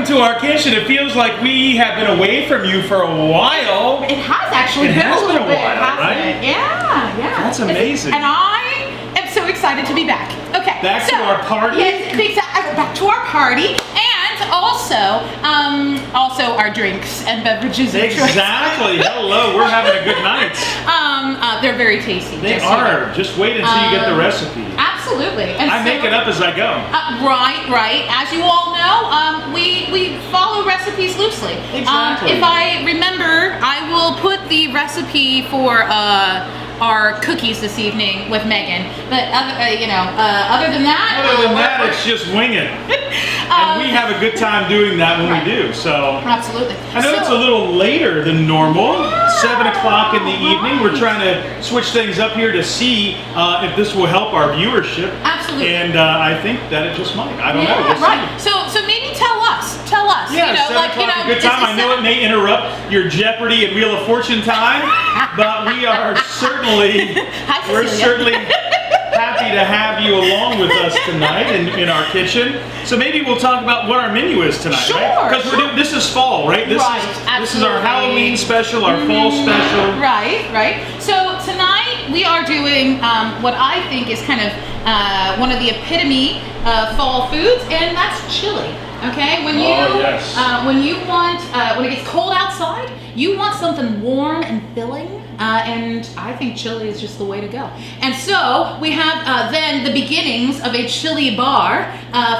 to our kitchen. It feels like we have been away from you for a while. It has actually been a little bit, hasn't it? Yeah, yeah. That's amazing. And I am so excited to be back. Okay. Back to our party? Yes, back to our party. And also our drinks and beverages. Exactly. Hello, we're having a good night. They're very tasty. They are. Just wait until you get the recipe. Absolutely. And I make it up as I go. Right. As you all know, we follow recipes loosely. Exactly. If I remember, I will put the recipe for our cookies this evening with Megan. But other than that, it's just wing it. And we have a good time doing that when we do. So absolutely. I know it's a little later than normal. Yeah, 7 o'clock in the evening. We're trying to switch things up here to see if this will help our viewership. Absolutely. And I think that it just might. I don't know. We'll see. So maybe tell us. Yeah, 7 o'clock, a good time. I know it may interrupt your Jeopardy and Wheel of Fortune time, but we are certainly happy to have you along with us tonight in our kitchen. So maybe we'll talk about what our menu is tonight, right? Because this is fall, right? This is our Halloween special, our fall special. Right. So tonight we are doing what I think is kind of one of the epitome of fall foods, and that's chili. Okay, when it gets cold outside, you want something warm and filling, and I think chili is just the way to go. And so we have then the beginnings of a chili bar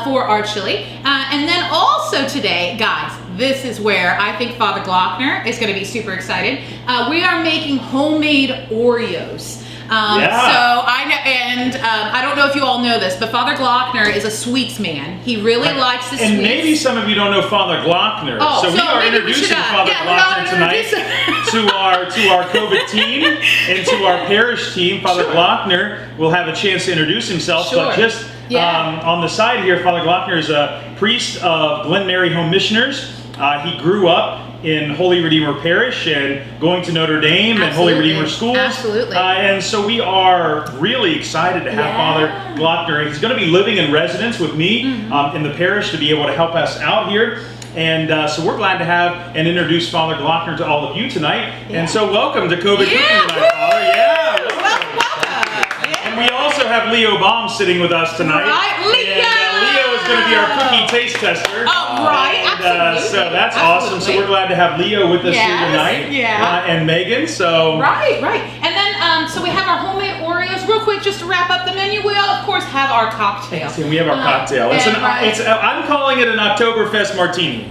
for our chili, and then also today, guys, this is where I think Father Glockner is going to be super excited. We are making homemade Oreos. So I know, and I don't know if you all know this, but Father Glockner is a sweets man. He really likes the sweets. And maybe some of you don't know Father Glockner. So we are introducing Father Glockner tonight to our COVID team and to our parish team. Father Glockner will have a chance to introduce himself, but just on the side here, Father Glockner is a priest of Glen Mary Home Missioners. He grew up in Holy Redeemer Parish and going to Notre Dame and Holy Redeemer schools. Absolutely. And so we are really excited to have Father Glockner. He's going to be living in residence with me in the parish to be able to help us out here. And so we're glad to have and introduce Father Glockner to all of you tonight. And so welcome to COVID Cooking tonight, Father. Welcome. And we also have Leo Baum sitting with us tonight. Leo is going to be our cookie taste tester. Absolutely. So that's awesome. So we're glad to have Leo with us here tonight. And Megan. So Right. And then so we have our homemade Oreos. Real quick, just to wrap up the menu, we all of course have our cocktail. And we have our cocktail. I'm calling it an Oktoberfest martini.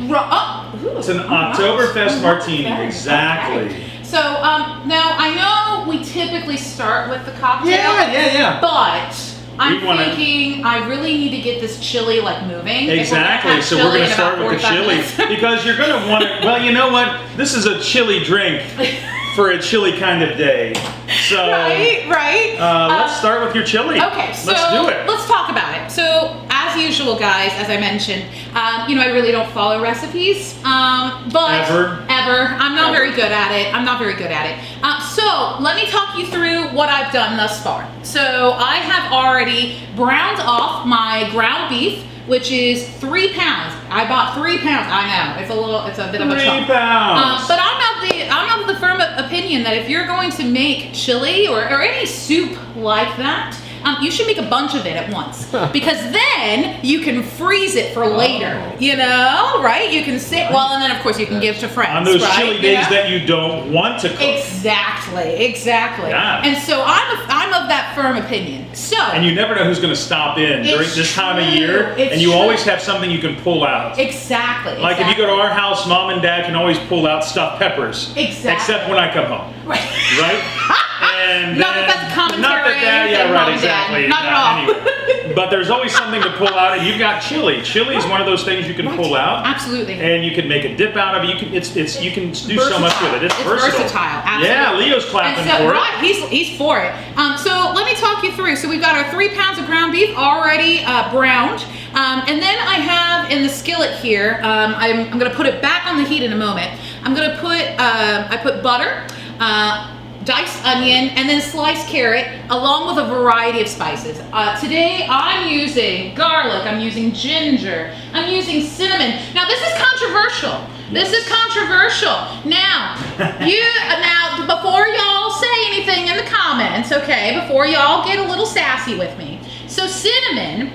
It's an Oktoberfest martini. Exactly. Okay. So now I know we typically start with the cocktail. Yeah. But I'm thinking I really need to get this chili moving. Exactly. So we're going to start with the chili because you're going to want to. Well, you know what? This is a chili drink for a chilly kind of day. So right. Let's start with your chili. Okay, so let's do it. Let's talk about it. So as usual, guys, as I mentioned, I really don't follow recipes, but ever. I'm not very good at it. So let me talk you through what I've done thus far. So I have already browned off my ground beef, which is 3 pounds. I bought 3 pounds. I know it's a bit of a chunk. 3 pounds. But I'm of the firm opinion that if you're going to make chili or any soup like that, you should make a bunch of it at once because then you can freeze it for later. Right? You can sit and then of course you can give to friends. On those chilly days that you don't want to cook. Exactly. Yeah. And so I'm of that firm opinion. So. And you never know who's going to stop in during this time of year, and you always have something you can pull out. Exactly. Like if you go to our house, Mom and Dad can always pull out stuffed peppers. Exactly. Except when I come home. Right? And not that that's a commentary. Exactly. Not at all. Anyway. But there's always something to pull out, and you've got chili. Chili is one of those things you can pull out. Absolutely. And you can make a dip out of it. You can do so much with it. It's versatile. Absolutely. Yeah, Leo's clapping for it. Right, he's for it. So let me talk you through. So we've got our 3 pounds of ground beef already browned. And then I have in the skillet here, I'm going to put it back on the heat in a moment. I'm going to put, I put butter, diced onion, and then sliced carrot, along with a variety of spices. Today, I'm using garlic, I'm using ginger, I'm using cinnamon. Now, this is controversial. This is controversial. Now, before y'all say anything in the comments, okay, before y'all get a little sassy with me. So cinnamon,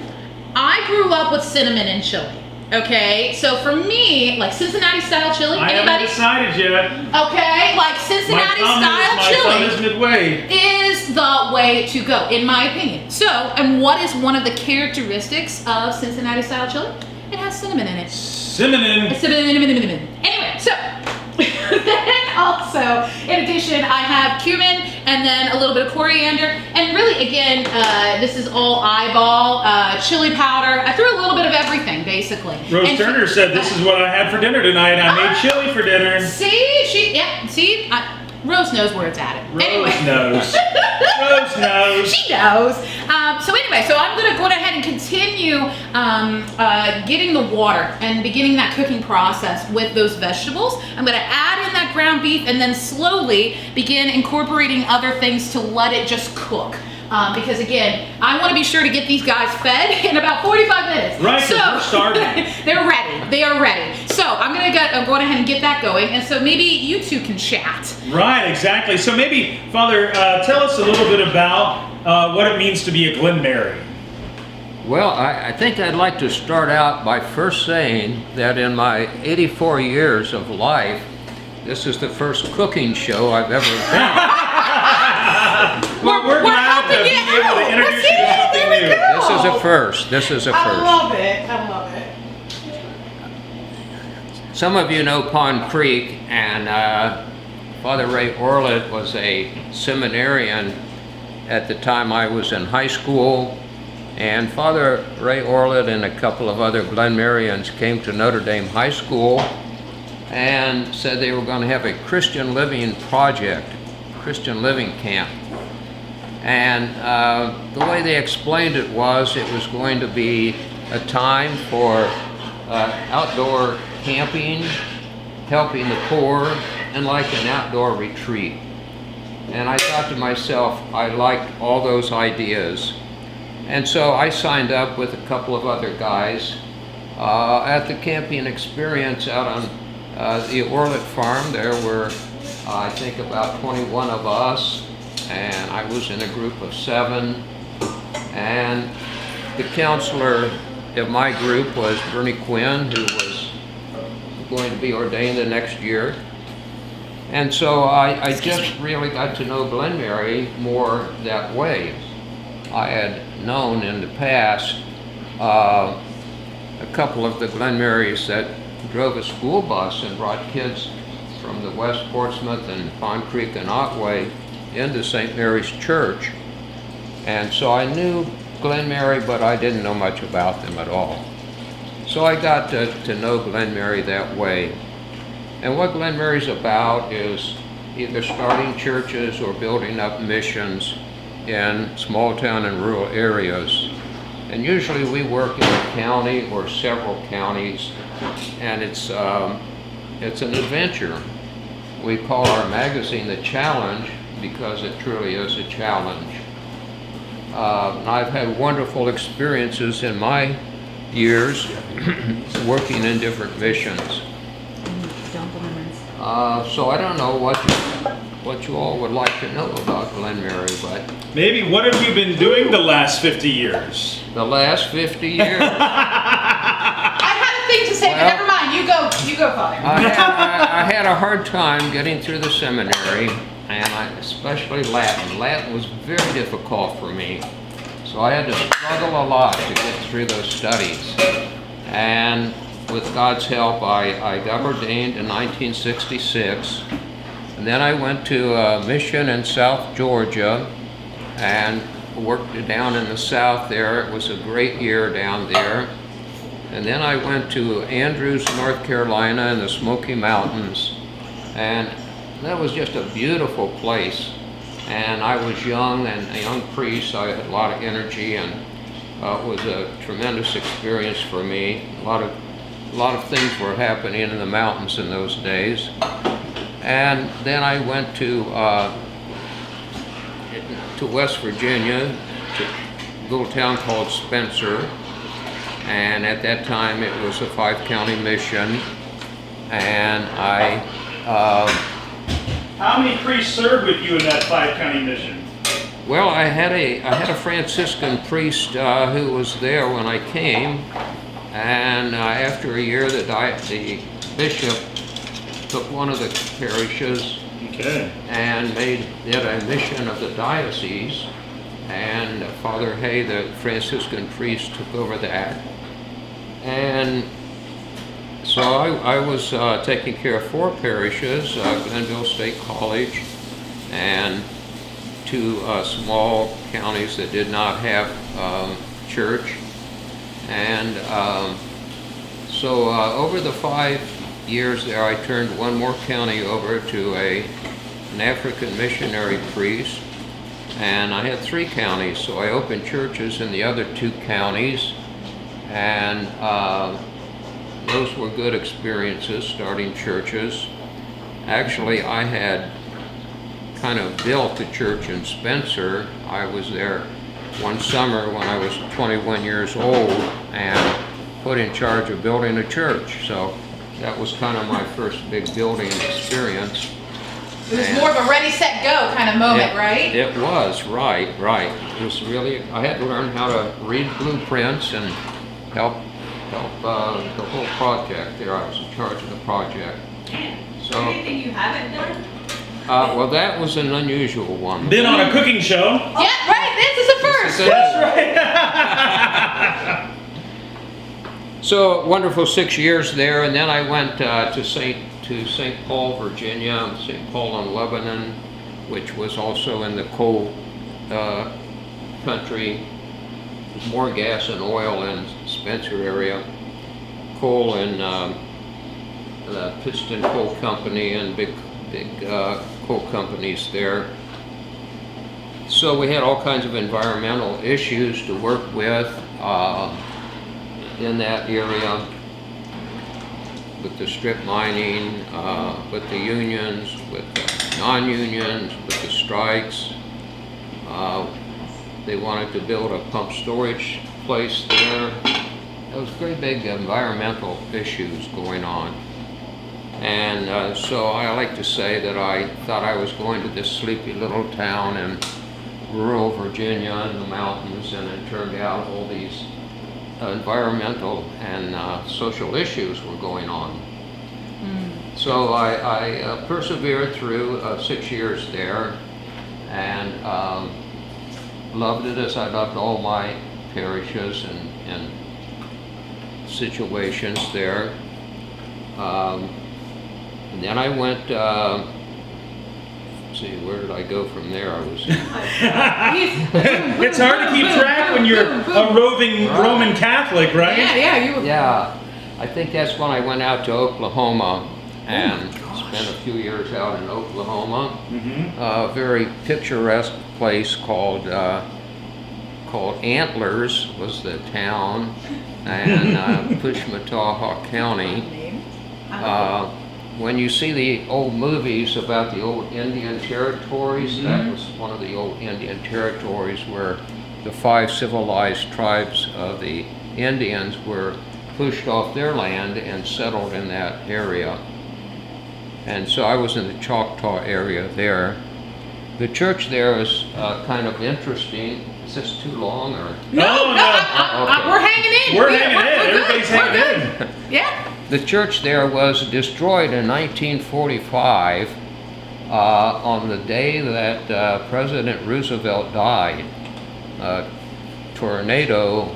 I grew up with cinnamon and chili. Okay, so for me, like Cincinnati style chili, I anybody? haven't decided yet. Okay, like Cincinnati style chili is midway. is the way to go, in my opinion. So, and what is one of the characteristics of Cincinnati style chili? It has cinnamon in it. Cinnamon. Cinnamon. Anyway, so then also, in addition, I have cumin and then a little bit of coriander. And really, again, this is all eyeball, chili powder. I threw a little bit of everything, basically. Rose Turner said, "This is what I had for dinner tonight. I made chili for dinner." Rose knows where it's at. Rose knows. Rose knows. She knows. So anyway, so I'm going to go ahead and continue getting the water and beginning that cooking process with those vegetables. I'm going to add in that ground beef and then slowly begin incorporating other things to let it just cook. Because again, I want to be sure to get these guys fed in about 45 minutes. Right, so we're starving. They're ready. They are ready. So I'm going ahead and get that going. And so maybe you two can chat. Right, exactly. So maybe, Father, tell us a little bit about what it means to be a Glen Mary. Well, I think I'd like to start out by first saying that in my 84 years of life, this is the first cooking show I've ever done. Well, we're glad to be able to introduce you to something new. This is a first. This is a first. I love it. I love it. Some of you know Pond Creek, and Father Ray Orlett was a seminarian at the time I was in high school. And Father Ray Orlett and a couple of other Glen Marians came to Notre Dame High School and said they were going to have a Christian living project, Christian living camp. And the way they explained it was going to be a time for outdoor camping, helping the poor, and like an outdoor retreat. And I thought to myself, I liked all those ideas. And so I signed up with a couple of other guys at the camping experience out on the Orlett farm. There were, I think, about 21 of us, and I was in a group of 7. And the counselor of my group was Bernie Quinn, who was going to be ordained the next year. And so I just really got to know Glen Mary more that way. I had known in the past a couple of the Glen Marys that drove a school bus and brought kids from the West Portsmouth and Pond Creek and Otway into St. Mary's Church. And so I knew Glen Mary, but I didn't know much about them at all. So I got to know Glen Mary that way. And what Glen Mary's about is either starting churches or building up missions in small town and rural areas. And usually we work in a county or several counties, and it's an adventure. We call our magazine The Challenge because it truly is a challenge. I've had wonderful experiences in my years working in different missions. So I don't know what you all would like to know about Glen Mary, but maybe what have you been doing the last 50 years? The last 50 years. I had a thing to say, but never mind. You go, Father. I had a hard time getting through the seminary, and especially Latin. Latin was very difficult for me, so I had to struggle a lot to get through those studies. And with God's help, I got ordained in 1966. And then I went to a mission in South Georgia and worked down in the south there. It was a great year down there. And then I went to Andrews, North Carolina in the Smoky Mountains. And that was just a beautiful place. And I was young and a young priest. I had a lot of energy, and it was a tremendous experience for me. A lot of things were happening in the mountains in those days. And then I went to to West Virginia, to a little town called Spencer, and at that time it was a 5-county mission, and How many priests served with you in that 5-county mission? well, I had a Franciscan priest who was there when I came, and after a year, the bishop took one of the parishes and did a mission of the diocese, and Father Hay, the Franciscan priest, took over that. And so I was taking care of 4 parishes, Glenville State College, and 2 small counties that did not have church. And so over the 5 years there, I turned 1 more county over to an African missionary priest, and I had 3 counties, so I opened churches in the other 2 counties, and those were good experiences, starting churches. Actually, I had kind of built a church in Spencer. I was there one summer when I was 21 years old and put in charge of building a church. So that was kind of my first big building experience. It was more of a ready, set, go kind of moment, right? It was, right. It was really, I had to learn how to read blueprints and help the whole project there. I was in charge of the project. So, anything you haven't done? well, that was an unusual one. Been on a cooking show. Yeah, right. This is a first. That's right. So wonderful 6 years there, and then I went to St. Paul, Virginia, St. Paul in Lebanon, which was also in the coal country. There's more gas and oil in Spencer area. Coal and the Piston Coal Company and big coal companies there. So we had all kinds of environmental issues to work with in that area, with the strip mining, with the unions, with the non-unions, with the strikes. They wanted to build a pump storage place there. There was very big environmental issues going on. And so I like to say that I thought I was going to this sleepy little town in rural Virginia in the mountains, and it turned out all these environmental and social issues were going on. So I persevered through 6 years there, and loved it as I loved all my parishes and situations there. And then I went, let's see, where did I go from there? I was. It's hard to keep track when you're a roving Roman Catholic, right? Yeah, you were. Yeah, I think that's when I went out to Oklahoma and spent a few years out in Oklahoma. A very picturesque place called Antlers was the town, and Pushmataha County. When you see the old movies about the old Indian territories, that was one of the old Indian territories where the 5 civilized tribes of the Indians were pushed off their land and settled in that area. And so I was in the Choctaw area there. The church there is kind of interesting. Is this too long or? No. Okay. We're hanging in. We're hanging in. Everybody's hanging in. Yeah. The church there was destroyed in 1945 on the day that President Roosevelt died. Tornado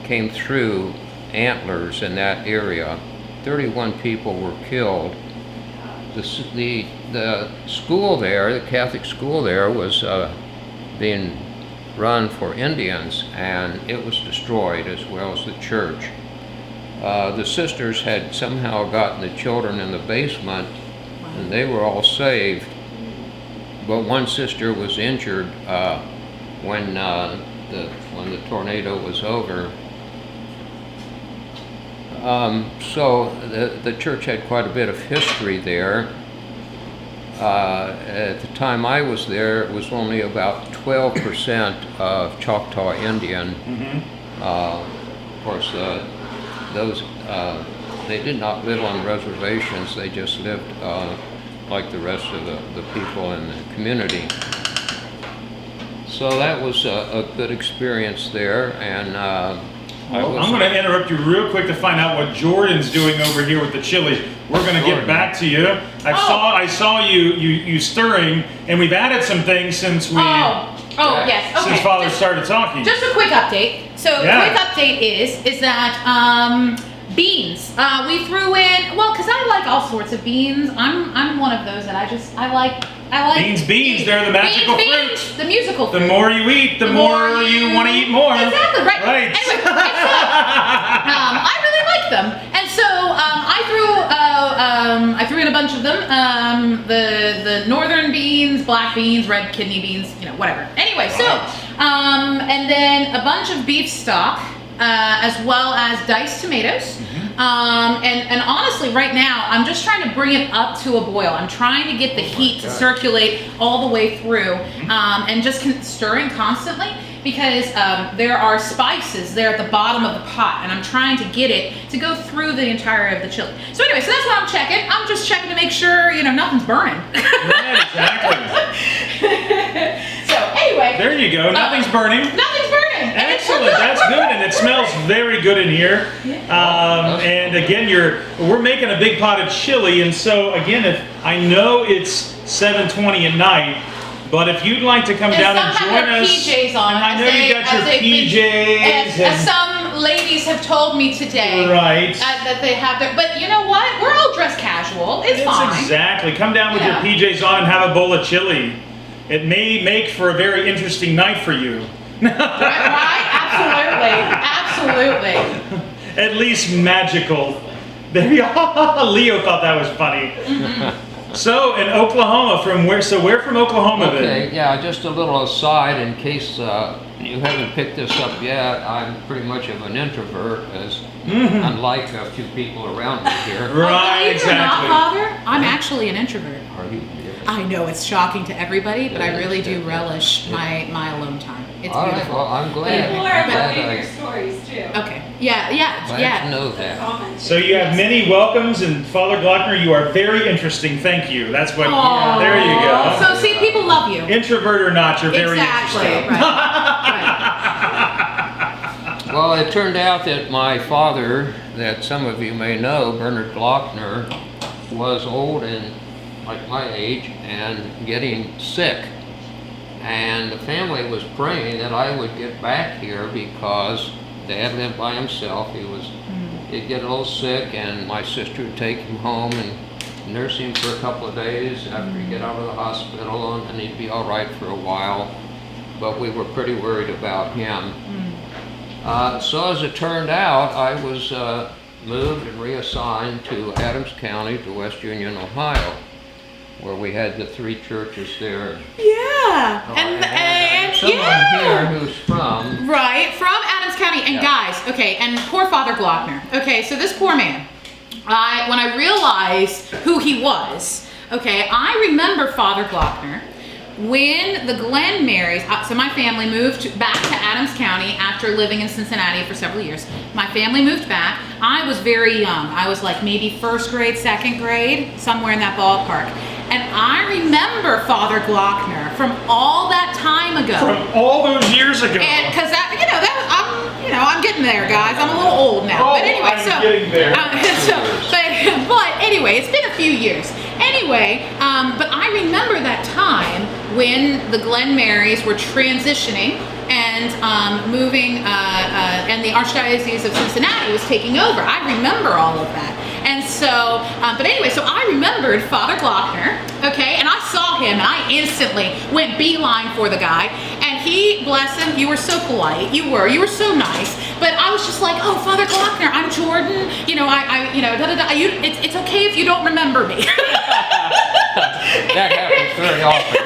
came through Antlers in that area. 31 people were killed. The school there, the Catholic school there, was being run for Indians, and it was destroyed, as well as the church. The sisters had somehow gotten the children in the basement, and they were all saved. But one sister was injured when the tornado was over. So the church had quite a bit of history there. At the time I was there, it was only about 12% of Choctaw Indian. Of course, those they did not live on reservations. They just lived like the rest of the people in the community. So that was a good experience there, and I'm going to interrupt you real quick to find out what Jordan's doing over here with the chili. We're going to get back to you. I saw you stirring, and we've added some things since we yes. Okay. since Father started talking. Just a quick update. So the quick update is that beans. We threw in, well, because I like all sorts of beans. I'm one of those that I like Beans. They're the magical fruit. The musical fruit. The more you eat, the more you want to eat more. Exactly, right. Right. Anyway, I really like them. And so I threw in a bunch of them. The northern beans, black beans, red kidney beans, whatever. Anyway, so, and then a bunch of beef stock, as well as diced tomatoes. And honestly, right now, I'm just trying to bring it up to a boil. I'm trying to get the heat to circulate all the way through, and just stirring constantly, because there are spices there at the bottom of the pot, and I'm trying to get it to go through the entirety of the chili. So anyway, so that's what I'm checking. I'm just checking to make sure, nothing's burning. Right, exactly. So anyway. There you go. Nothing's burning. Nothing's burning. Excellent. That's good, and it smells very good in here. And again, we're making a big pot of chili, and so again, I know it's 7:20 at night, but if you'd like to come down and join us, PJs on, and I know you got your PJs, as some ladies have told me today, right? That they have their, but you know what? We're all dressed casual. It's fine. Exactly. Come down with your PJs on and have a bowl of chili. It may make for a very interesting night for you. Right? Absolutely. At least magical. There you are. Leo thought that was funny. So in Oklahoma, where from Oklahoma then? Okay, yeah, just a little aside in case you haven't picked this up yet. I'm pretty much of an introvert, as unlike a few people around me here. Right, exactly. Not, Father, I'm actually an introvert. Are you? I know it's shocking to everybody, but I really do relish my alone time. It's All right, beautiful. well, I'm glad. People are loving your stories too. Okay. Yeah. Glad to know that. So you have many welcomes, and Father Glockner, you are very interesting. Thank you. That's what. Aww. There you go. So see, people love you. Introvert or not, you're very interesting. Right. Well, it turned out that my father, that some of you may know, Bernard Glockner, was old and like my age and getting sick. And the family was praying that I would get back here because Dad lived by himself. He'd get a little sick, and my sister would take him home and nurse him for a couple of days after he'd get out of the hospital, and then he'd be all right for a while. But we were pretty worried about him. So as it turned out, I was moved and reassigned to Adams County, to West Union, Ohio, where we had the 3 churches there. Yeah. And someone here who's from. Right, from Adams County. And guys, okay, and poor Father Glockner. Okay, so this poor man, when I realized who he was, okay, I remember Father Glockner when the Glen Marys, so my family moved back to Adams County after living in Cincinnati for several years. My family moved back. I was very young. I was like maybe 1st grade, 2nd grade, somewhere in that ballpark. And I remember Father Glockner from all that time ago. From all those years ago. And because I'm getting there, guys. I'm a little old now. But anyway, I'm getting there. But anyway, it's been a few years. Anyway, but I remember that time when the Glen Marys were transitioning and moving, and the Archdiocese of Cincinnati was taking over. I remember all of that. And so, but anyway, so I remembered Father Glockner, okay, and I saw him, and I instantly went beeline for the guy, and he, bless him, you were so polite, you were so nice, but I was just like, oh, Father Glockner, I'm Jordan, it's okay if you don't remember me. That happens very often.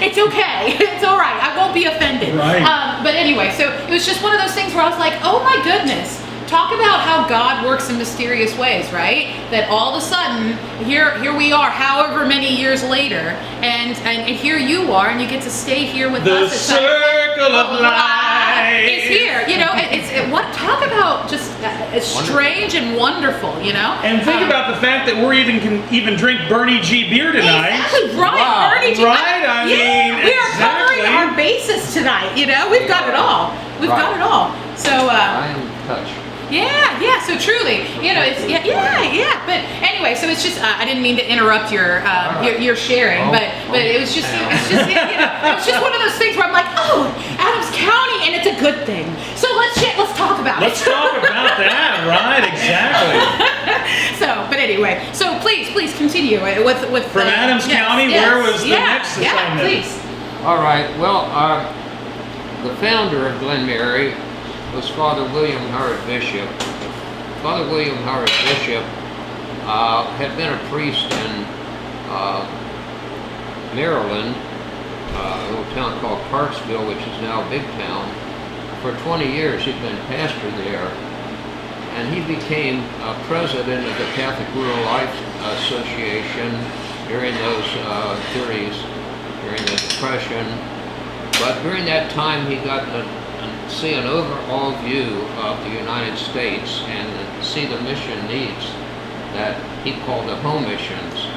It's okay. It's all right. I won't be offended. Right. But anyway, so it was just one of those things where I was like, oh my goodness, talk about how God works in mysterious ways, right? That all of a sudden, here we are, however many years later, and here you are, and you get to stay here with The us. circle of life is here. You know, what talk about just strange and wonderful. You know. And think about the fact that we're can even drink Bernie G beer tonight. Exactly right, Wow. Bernie G. Right? I mean, we are covering exactly. our bases tonight. You know, we've got it all. We've got it all. So. I am touched. Yeah. So truly, you know, it's yeah. But anyway, so it's just I didn't mean to interrupt your sharing, but it was just it was just one of those things where I'm like, oh, Adams County, and it's a good thing. So let's talk about it. Let's talk about that, right? Exactly. So, but anyway, so please continue with From Adams County, where was the next assignment? Yeah, please. All right. Well, the founder of Glen Mary was Father William Howard Bishop. Father William Howard Bishop had been a priest in Maryland, a little town called Parksville, which is now Big Town. For 20 years, he'd been pastor there, and he became president of the Catholic Rural Life Association during those periods, during the Depression. But during that time, he got to see an overall view of the United States and see the mission needs that he called the home missions.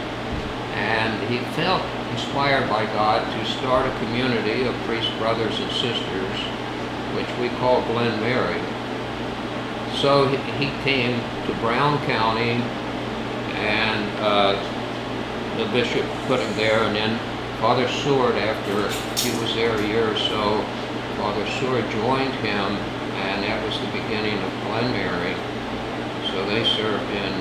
And he felt inspired by God to start a community of priest brothers and sisters, which we call Glen Mary. So he came to Brown County, and the bishop put him there, and then Father Seward, after he was there a year or so, Father Seward joined him, and that was the beginning of Glen Mary. So they served in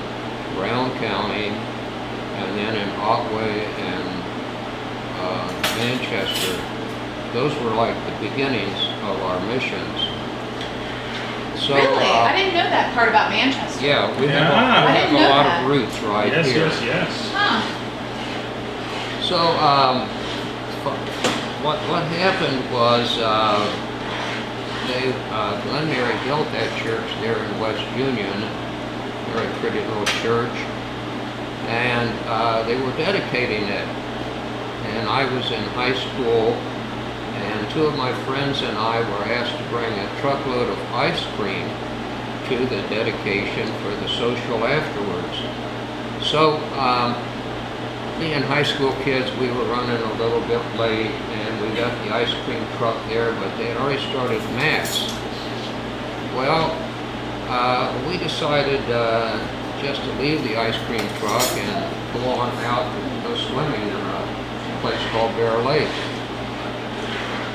Brown County, and then in Otway and Manchester. Those were like the beginnings of our missions. So, Really? I didn't know that part about Manchester. Yeah, we have I didn't a know lot that. of roots right here. Yes. Huh. So, what happened was Glen Mary built that church there in West Union, very pretty little church, and they were dedicating it. And I was in high school, and two of my friends and I were asked to bring a truckload of ice cream to the dedication for the social afterwards. So, being high school kids, we were running a little bit late, and we got the ice cream truck there, but they had already started Mass. Well, we decided just to leave the ice cream truck and go on out and go swimming in a place called Bear Lake.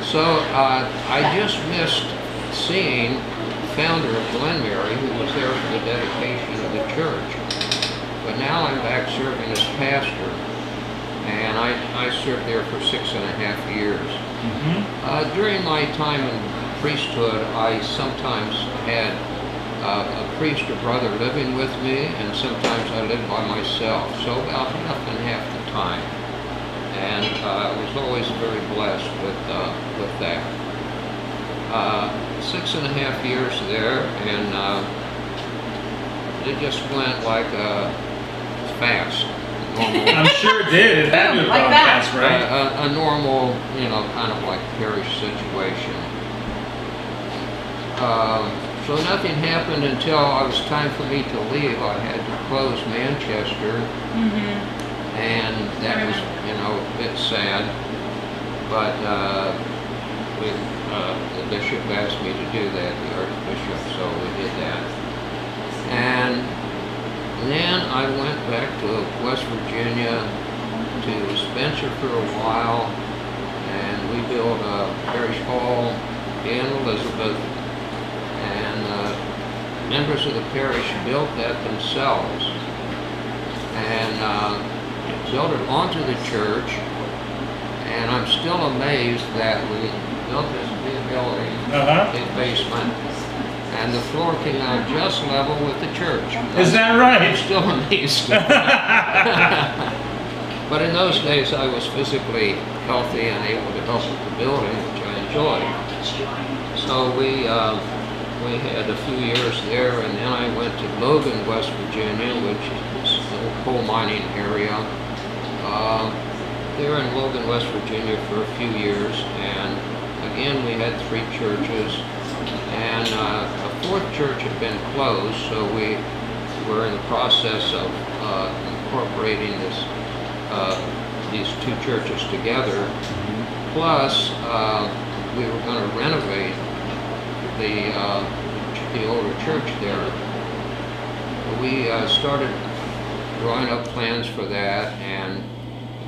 So I just missed seeing the founder of Glen Mary, who was there for the dedication of the church. But now I'm back serving as pastor, and I served there for 6.5 years. Mm-hmm. During my time in priesthood, I sometimes had a priest or brother living with me, and sometimes I lived by myself, so about half and half the time. And I was always very blessed with that. 6.5 years there, and it just went like fast. Normal, I'm sure it did. It had to have Like gone that. fast, right? a normal, kind of like parish situation. So nothing happened until it was time for me to leave. I had to close Manchester, and that was, a bit sad. But the bishop asked me to do that, the archbishop, so we did that. And then I went back to West Virginia, to Spencer for a while, and we built a parish hall in Elizabeth, and members of the parish built that themselves, and built it onto the church, and I'm still amazed that we built this big building, big basement, and the floor came out just level with the church. Is that right? I'm still amazed. But in those days, I was physically healthy and able to help with the building, which I enjoyed. So we we had a few years there, and then I went to Logan, West Virginia, which is a coal mining area. There in Logan, West Virginia for a few years, and again we had 3 churches, and a 4th church had been closed, so we were in the process of incorporating these 2 churches together. Plus, we were going to renovate the older church there. We started drawing up plans for that, and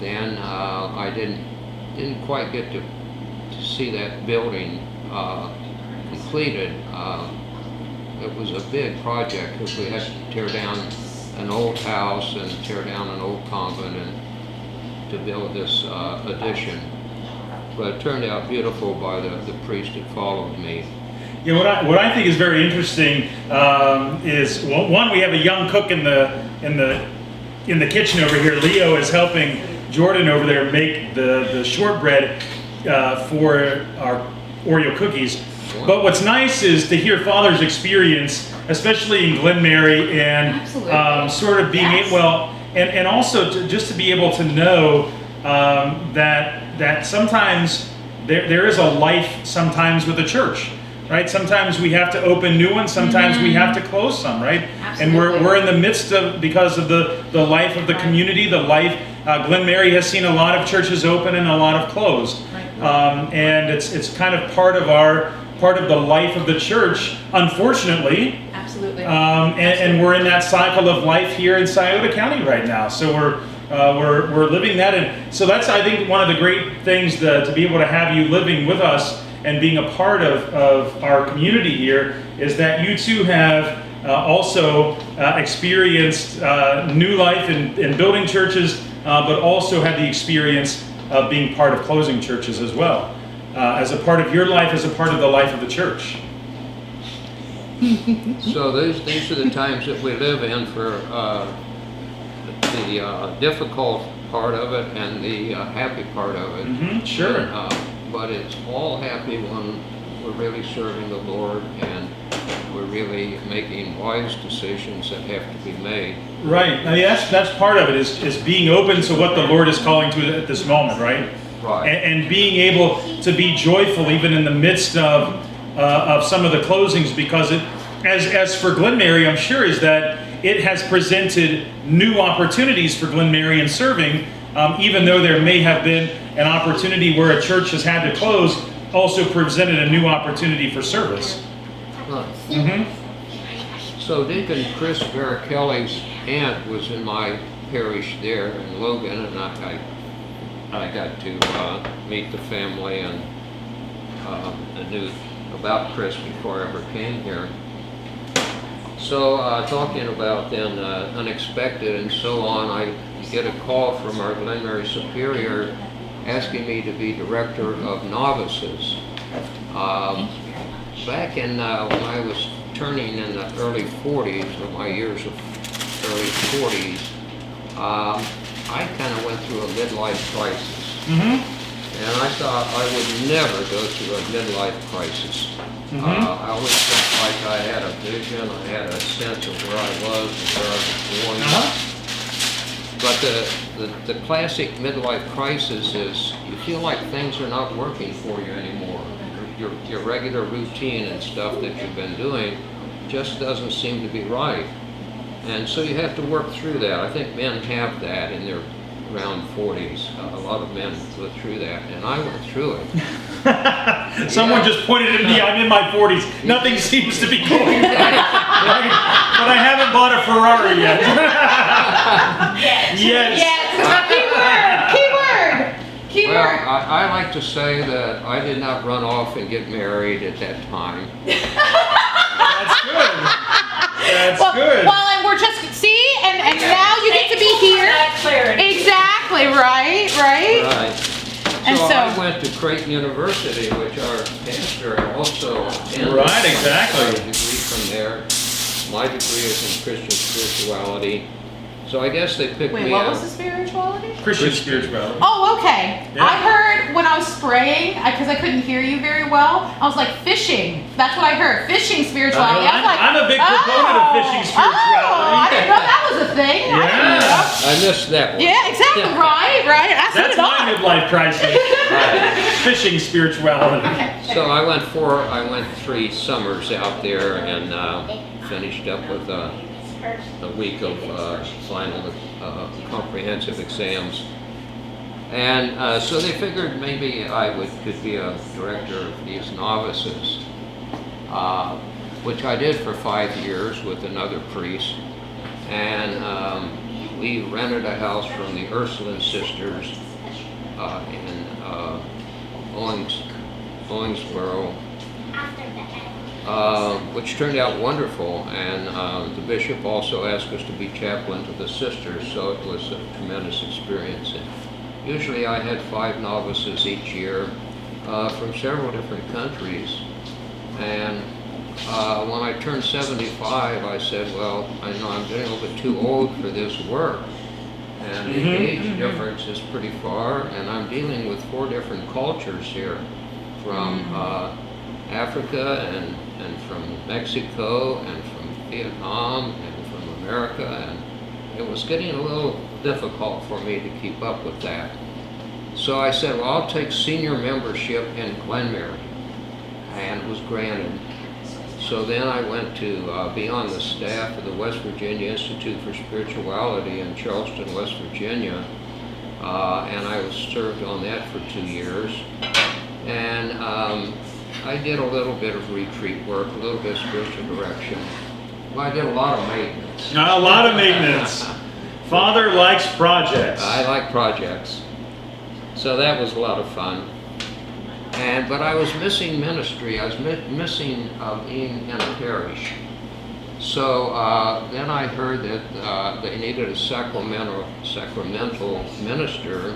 then I didn't quite get to see that building completed. It was a big project because we had to tear down an old house and tear down an old convent and to build this addition. But it turned out beautiful by the priest that followed me. Yeah, what I think is very interesting is, well, one, we have a young cook in the kitchen over here. Leo is helping Jordan over there make the shortbread for our Oreo cookies. But what's nice is to hear Father's experience, especially in Glen Mary, and sort of being and also just to be able to know that sometimes there is a life sometimes with the church. Right? Sometimes we have to open new ones, sometimes we have to close some, right? Absolutely. And we're in the midst of, because of the life of the community, the life, Glen Mary has seen a lot of churches open and a lot of closed. And it's kind of part of the life of the church, unfortunately. Absolutely. And we're in that cycle of life here in Scioto County right now. So we're living that, and so that's, I think, one of the great things to be able to have you living with us and being a part of our community here, is that you too have also experienced new life in building churches, but also had the experience of being part of closing churches as well, as a part of your life, as a part of the life of the church. So these are the times that we live in for the difficult part of it and the happy part of it. Mm-hmm, sure. But it's all happy when we're really serving the Lord and we're really making wise decisions that have to be made. Right. I mean, that's part of it, is being open to what the Lord is calling to at this moment, right? Right. And being able to be joyful even in the midst of some of the closings, because as for Glen Mary, I'm sure, is that it has presented new opportunities for Glen Mary in serving, even though there may have been an opportunity where a church has had to close, also presented a new opportunity for service. Right. Mm-hmm. So Deacon Chris Kelly's aunt was in my parish there in Logan, and I got to meet the family, and I knew about Chris before I ever came here. So talking about then unexpected and so on, I get a call from our Glen Mary Superior asking me to be director of novices. Back in when I was turning in the early 40s, or my years of early 40s, I kind of went through a midlife crisis. Mm-hmm. And I thought I would never go through a midlife crisis. Mm-hmm. I always felt like I had a vision, I had a sense of where I was and where I was going. Uh-huh. But the classic midlife crisis is you feel like things are not working for you anymore. Your regular routine and stuff that you've been doing just doesn't seem to be right. And so you have to work through that. I think men have that in their around 40s. A lot of men go through that, and I went through it. Someone just pointed at me. I'm in my 40s. Nothing seems to be going right. But I haven't bought a Ferrari yet. Yes. Keyword. Well, I like to say that I did not run off and get married at that time. That's good. That's good. Well, and we're just, and now you get to be here. Exactly, right. Right. And so so I went to Creighton University, which our pastor also attended. Right, exactly. I got a degree from there. My degree is in Christian spirituality. So I guess they picked Wait, me what out. was the spirituality? Christian spirituality. Oh, okay. Yeah. I heard when I was spraying, because I couldn't hear you very well, I was like, fishing. That's what I heard. Fishing spirituality. I was like, I'm a big proponent of fishing spirituality. Oh, I didn't know that was a thing. I didn't know. Yeah. I missed that one. Yeah, exactly. Right. That's my midlife crisis. Fishing spirituality. Okay. So I went 3 summers out there and finished up with a week of final comprehensive exams. And so they figured maybe I could be a director of these novices, which I did for 5 years with another priest. And we rented a house from the Ursuline sisters in Owensboro, which turned out wonderful. And the bishop also asked us to be chaplain to the sisters, so it was a tremendous experience. And usually I had 5 novices each year from several different countries. And when I turned 75, I said, well, I know I'm getting a little bit too old for this work. And the age difference is pretty far, and I'm dealing with 4 different cultures here, from Africa and from Mexico and from Vietnam and from America, and it was getting a little difficult for me to keep up with that. So I said, well, I'll take senior membership in Glenmary, and it was granted. So then I went to be on the staff of the West Virginia Institute for Spirituality in Charleston, West Virginia, and I was served on that for 2 years. And I did a little bit of retreat work, a little bit of spiritual direction. Well, I did a lot of maintenance. A lot of maintenance. Father likes projects. I like projects. So that was a lot of fun. But I was missing ministry. I was missing being in a parish. So then I heard that they needed a sacramental minister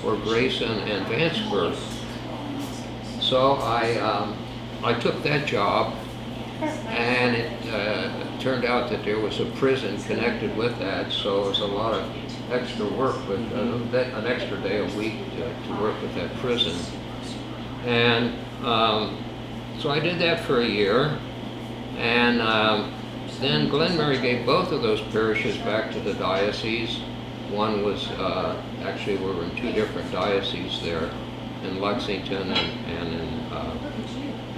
for Grayson and Vanceburg. So I took that job, and it turned out that there was a prison connected with that. So it was a lot of extra work, with an extra day a week to work with that prison. And so I did that for a year, and then Glenmary gave both of those parishes back to the diocese. One was, actually we were in 2 different dioceses there, in Lexington and in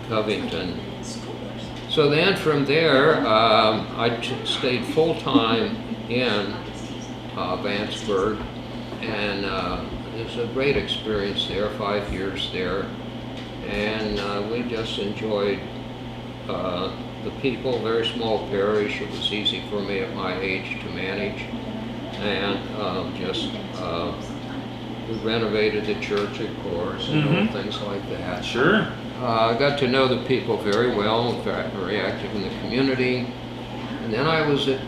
Covington. So then from there, I stayed full-time in Vanceburg, and it was a great experience there, 5 years there. And we just enjoyed the people, very small parish. It was easy for me at my age to manage. And we renovated the church, of course, and things like that. Sure. I got to know the people very well, very active in the community. And then I was at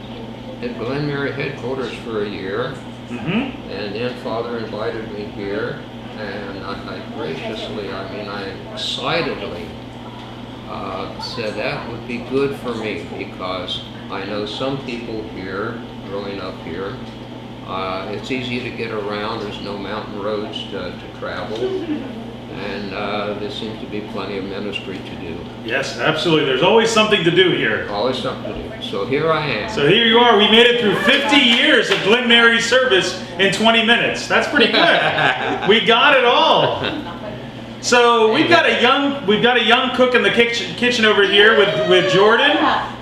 Glenmary headquarters for a year. And then Father invited me here. And I graciously, I excitedly said that would be good for me, because I know some people here, growing up here, it's easy to get around, there's no mountain roads to travel, and there seems to be plenty of ministry to do. Yes, absolutely. There's always something to do here. Always something to do. So here I am. So here you are. We made it through 50 years of Glenmary service in 20 minutes. That's pretty good. We got it all. So we've got a young cook in the kitchen over here with Jordan,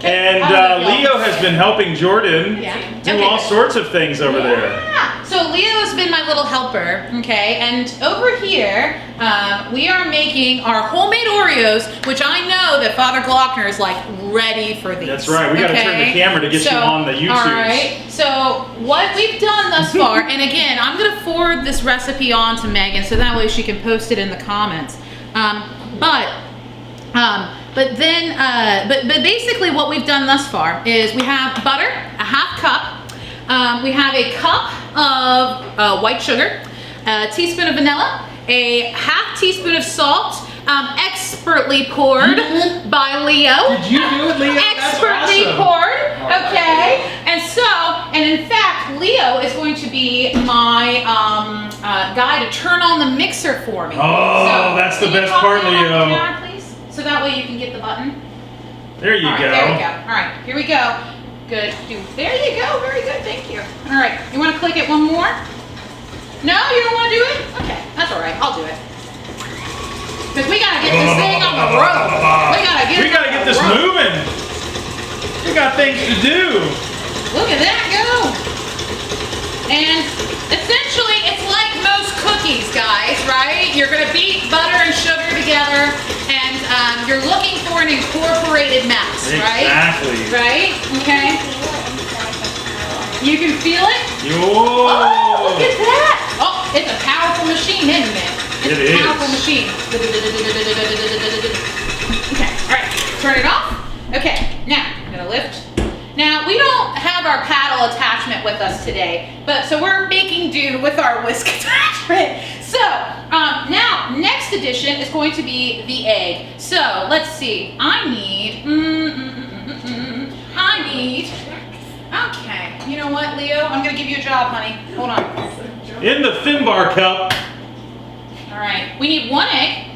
and Leo has been helping Jordan do all sorts of things over there. So Leo has been my little helper, okay? And over here, we are making our homemade Oreos, which I know that Father Glockner is like ready for these. That's right. We got to turn the camera to get you on the YouTube. All right. So what we've done thus far, and again, I'm going to forward this recipe on to Megan so that way she can post it in the comments. But basically what we've done thus far is we have butter, a half cup. We have a cup of white sugar, a teaspoon of vanilla, a half teaspoon of salt, expertly poured by Leo. Did you do it, Leo? Expertly That's awesome. poured, okay? And in fact, my guy to turn on the mixer for me. Oh, that's the can you best pop part, that on the Leo. counter, please? So that way you can get the button. There you All right, go. there we go. All right, here we go. Good. There you go. Very good. Thank you. All right. You want to click it one more? No, you don't want to do it? Okay, that's all right. I'll do it. Because we gotta get this thing on the road. We gotta get this moving. We got things to do. Look at that go. And essentially, it's like most cookies, guys, right? You're gonna beat butter and sugar together, and you're looking for an incorporated mass, right? Exactly. Right? Okay. You can feel it? Oh, look at that. Oh, it's a powerful machine, isn't it? It's It a is. powerful machine. Okay, all right, turn it off. Okay, now I'm gonna lift. Now we don't have our paddle attachment with us today, but so we're making do with our whisk attachment. So now next addition is going to be the egg. So let's see. I need. Okay, you know what, Leo? I'm gonna give you a job, honey. Hold on. in the Finbar cup. All right, we need one egg.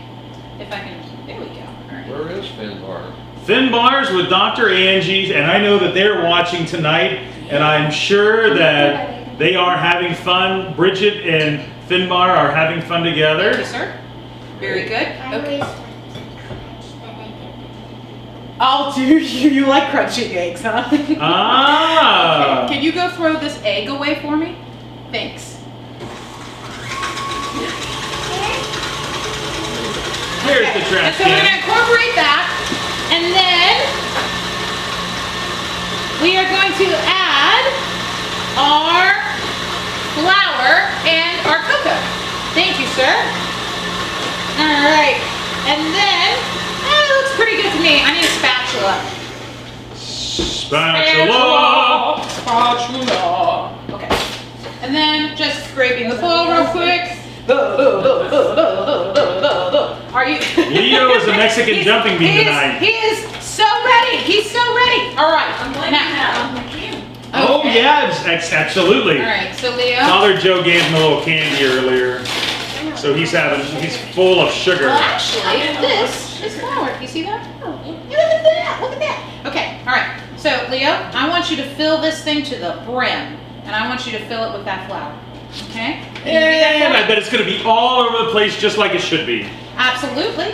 If I can, there we go. All right. Where is Finbar? Finbars with Dr. Angie's, and I know that they're watching tonight, and I'm sure that they are having fun. Bridget and Finbar are having fun Thank together. you, sir. Very good. Okay. I'll do you. You like crunching eggs, huh? Ah! Can you go throw this egg away for me? Thanks. Here's the And trash so we're can. gonna incorporate that, and then we are going to add our flour and our cocoa. Thank you, sir. All right, and then it looks pretty good to me. I need a spatula. Spatula! Spatula. Okay, and then just scraping the flour real quick. Are you? Leo is a Mexican jumping bean tonight. He is so ready. He's so ready. All right. I'm now. blaming that on the can. Oh Okay. yeah, absolutely. All right. So Leo. Father Joe gave him a little candy earlier, so he's full of sugar. Well, actually, this is flour. You see that? Oh, look at that. Look at that. Okay. All right. So Leo, I want you to fill this thing to the brim, and I want you to fill it with that flour. Okay. Can you do that for And me? I bet it's going to be all over the place just like it should be. Absolutely.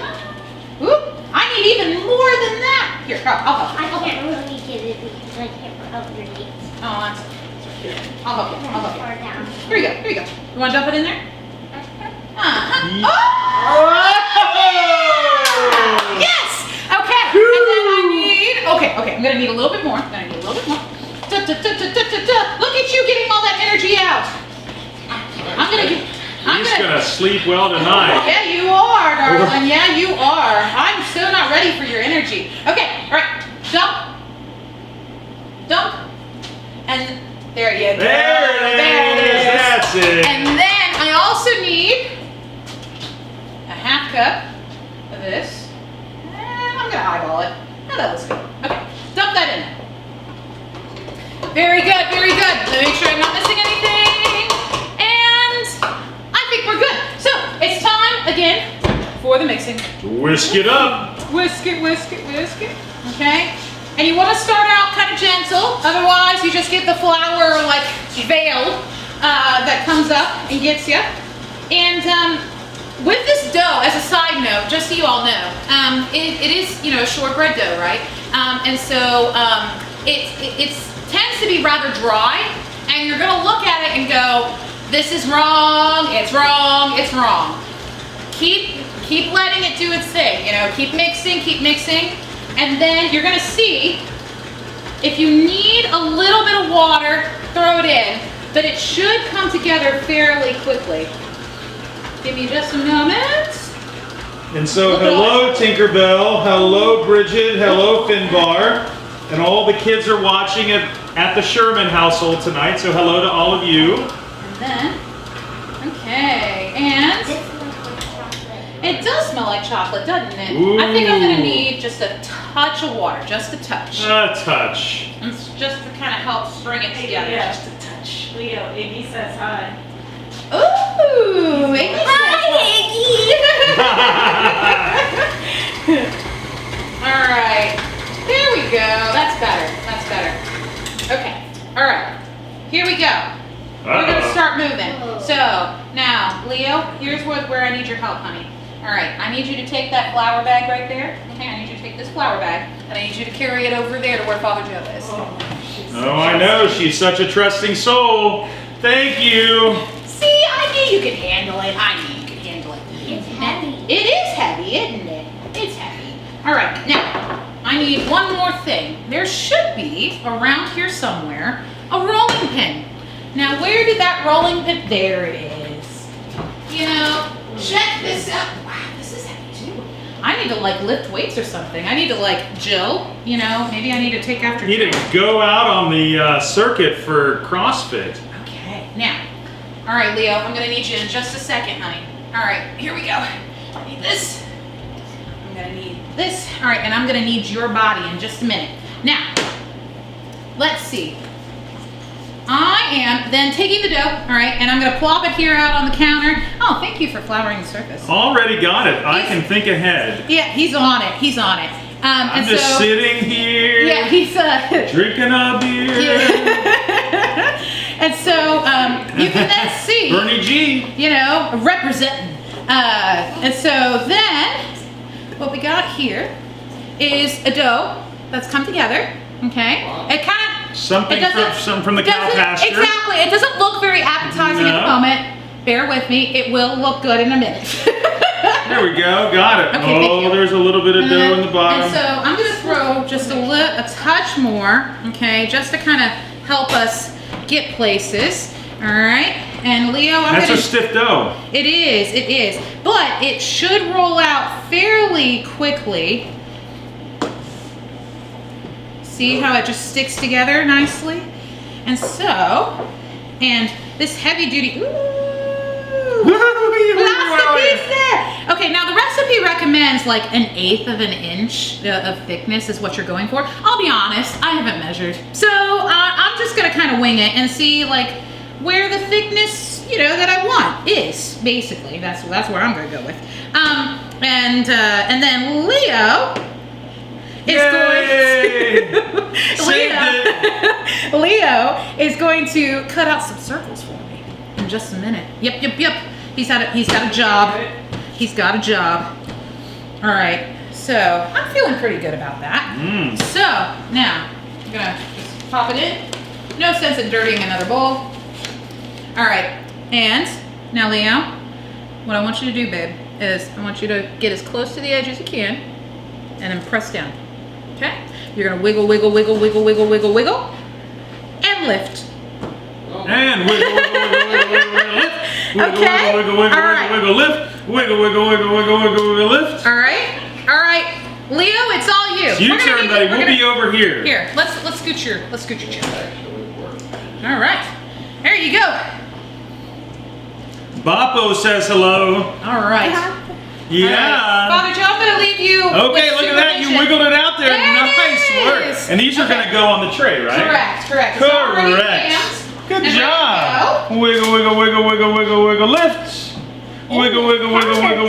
Whoop. I need even more than that. Here, I'll help you. I can't really get it because I can't underneath. Oh, that's here. I'll help you. I'll help you. Far down. Here we go. Here we go. You want to dump it in there? Uh-huh. Ye- Oh! Oh! Yes. Okay. And then I need. Okay. I'm gonna need a little bit more. Look at you getting all that energy out. He's going to sleep well tonight. Yeah, you are, darling. Yeah, you are. I'm still not ready for your energy. Okay. All right. Dump. And there you go. There it is. That's it. And then I also need a half cup of this. And I'm gonna eyeball it. Oh, that looks good. Okay, dump that in. Very good, very good. Let me make sure I'm not missing anything. And I think we're good. So it's time again for the mixing. Whisk it up. Whisk it. Okay? And you want to start out kind of gentle, otherwise you just get the flour like veil that comes up and gets you. And with this dough, as a side note, just so you all know, it is shortbread dough, right? And so it tends to be rather dry, and you're gonna look at it and go, this is wrong, it's wrong, it's wrong. Keep letting it do its thing, keep mixing. And then you're gonna see, if you need a little bit of water, throw it in, but it should come together fairly quickly. Give me just a moment. And so, hello Tinkerbell, hello Bridget, hello Finbar, and all the kids are watching it at the Sherman household tonight, so hello to all of you. And then, okay, and This smells like chocolate. it does smell like chocolate, doesn't it? Ooh. I think I'm gonna need just a touch of water, just a touch. A touch. It's just to kind of help bring it together. Yeah. Just a touch. Leo, Iggy says hi. Ooh, Iggy All right. There we go. That's better. That's better. Okay. All right. Here we go. We're going to start moving. So, now, Leo, here's where I need your help, honey. All right. I need you to take that flour bag right there. Okay, I need you to take this flour bag, and I need you to carry it over there to where Father Joe is. Oh, I know. She's such a trusting soul. Thank you. See, I knew you could handle it. I knew you could handle it. It's heavy. It is heavy, isn't it? It's heavy. All right, now, I need one more thing. There should be, around here somewhere, a rolling pin. Now, where did that rolling pin? There it is. You know, check this out. Wow, this is heavy too. I need to like lift weights or something. I need to like, Jill, you know, maybe I need to take after You need to go out on the circuit for CrossFit. Okay, now, all right, Leo, I'm gonna need you in just a second, honey. All right, here we go. I need this. I'm gonna need this. All right, and I'm gonna need your body in just a minute. Now, let's see. I am then taking the dough, all right, and I'm gonna plop it here out on the counter. Oh, thank you for flouring the surface. Already got it. I can think ahead. Yeah, he's on it. He's on it. I'm just sitting here. Yeah, he's drinking a beer. And so you can then see Bernie G. you know, representing. And so then, what we got here is a dough that's come together. Okay, it kind of Something from the cow pasture. Exactly. It doesn't look very appetizing at the moment. Bear with me. It will look good in a minute. There we go. Got it. Okay, thank you. There's a little bit of dough in the bottom. And so I'm going to throw just a touch more, okay, just to kind of help us get places. All right. And Leo, That's a stiff dough. It is. But it should roll out fairly quickly. See how it just sticks together nicely? And so, and this heavy duty, okay, now the recipe recommends like 1/8 of an inch of thickness is what you're going for. I'll be honest, I haven't measured. So I'm just gonna kind of wing it and see like where the thickness, you know, that I want is, basically. That's where I'm gonna go with. And then Leo is Leo is going to cut out some circles for me in just a minute. Yep. He's got a job. He's got a job. All right. So I'm feeling pretty good about that. So now I'm gonna just pop it in. No sense in dirtying another bowl. All right. And now, Leo, what I want you to do, babe, is I want you to get as close to the edge as you can, and then press down. Okay? You're gonna wiggle, and lift. And wiggle, lift. Okay. Wiggle, All right. lift. Wiggle, lift. All right. Leo, it's all you. It's you turn, buddy. We'll be over here. Here, let's scoot your chair. All right. There you go. Boppo says hello. All right. Yeah. All right. Father Joe, I'm gonna leave you. Okay, with look at that. You supervision. wiggled it out there. There it Nice work. is. And these are going to go on the tray, right? Correct. It's already Correct. stamped. Good And job. Wiggle, lift.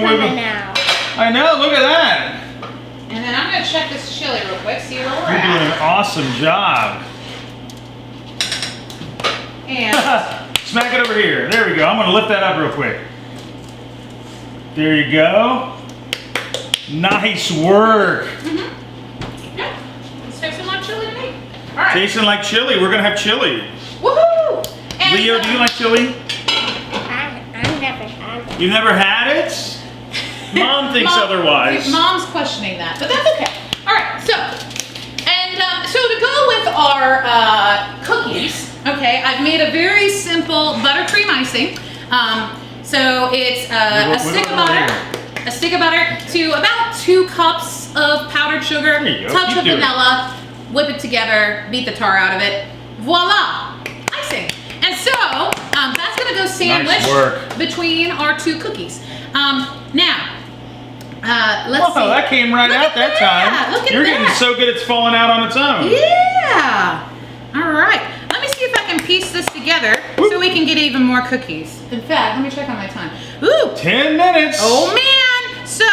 Wiggle. Now. I know, look at that. And then I'm gonna check this chili real quick, see where we're You're doing at. an awesome job. And Smack it over here. There we go. I'm going to lift that up real quick. There you go. Nice work. yeah, let's take some more chili to me. All right. Tasting like chili. We're going to have chili. Woohoo! And, Leo, do you like chili? I've never had it. You never had it? Mom thinks otherwise. Mom's questioning that, but that's okay. All right, so to go with our cookies, okay, I've made a very simple buttercream icing. So it's a stick of butter to about 2 cups of powdered sugar, There you go. touch Keep of doing it. vanilla, whip it together, beat the tar out of it. Voila, icing. And so that's gonna go sandwiched work. between our 2 cookies. Now, let's see. Oh, that came right Look out at that that. time. Look at You're that. getting so good it's falling out on its own. Yeah. All right. Let me see if I can piece this together so we can get even more cookies. In fact, let me check on my time. Ooh, 10 minutes. oh man! So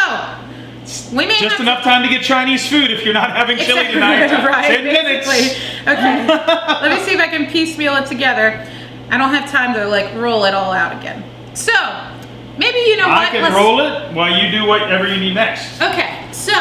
we may Just have enough time to get Chinese food if you're not having chili Exactly, tonight. right, 10 minutes. basically. Okay, let me see if I can piecemeal it together. I don't have time to like roll it all out again. So maybe you know I what? can Let's- roll it while you do whatever you need next. Okay, so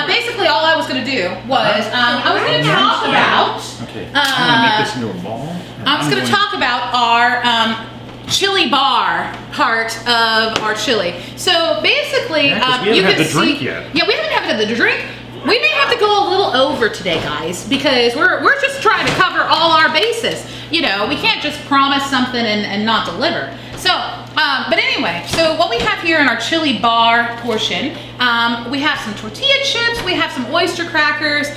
basically all I was gonna do was I was gonna talk about. Okay, I'm gonna make this into a ball. I'm just gonna talk about our chili bar part of our chili. So basically, Yeah, 'cause we you haven't can had the drink see. yet. Yeah, we haven't had the drink. We may have to go a little over today, guys, because we're just trying to cover all our bases. You know, we can't just promise something and not deliver. So, but anyway, so what we have here in our chili bar portion, we have some tortilla chips, we have some oyster crackers,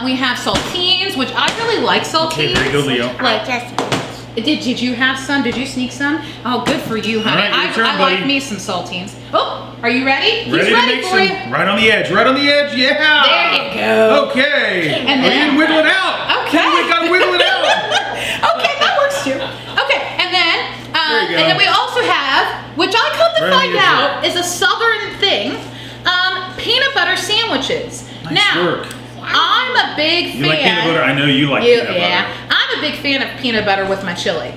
we have saltines, which I really like saltines. Okay, there you go, Leo. Like, I just did you have some? Did you sneak some? Oh, good for you, honey. All right, your turn, I like buddy. me some saltines. Oh, are you ready? He's Ready to make for some. you. Right on the edge. Right on the edge. Yeah. There you go. Okay. And Oh, you then- didn't wiggle it out. Okay. We gotta wiggle it out. Okay, that works too. Okay, and then There you go. and then we also have, which I come to Right find here, out is a southern thing, peanut butter sandwiches. Nice now, work. I'm a big fan. You like peanut butter? I know you like peanut butter. Yeah, I'm a big fan of peanut butter with my chili.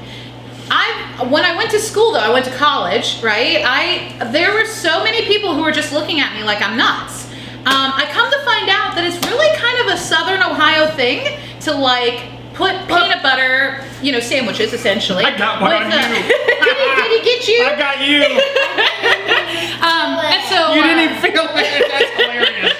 When I went to school though, I went to college, right? There were so many people who were just looking at me like I'm nuts. I come to find out that it's really kind of a Southern Ohio thing to like put peanut butter, you know, sandwiches essentially. I got one on you. Did he get you? I got you. And so You didn't even feel it. That's hilarious.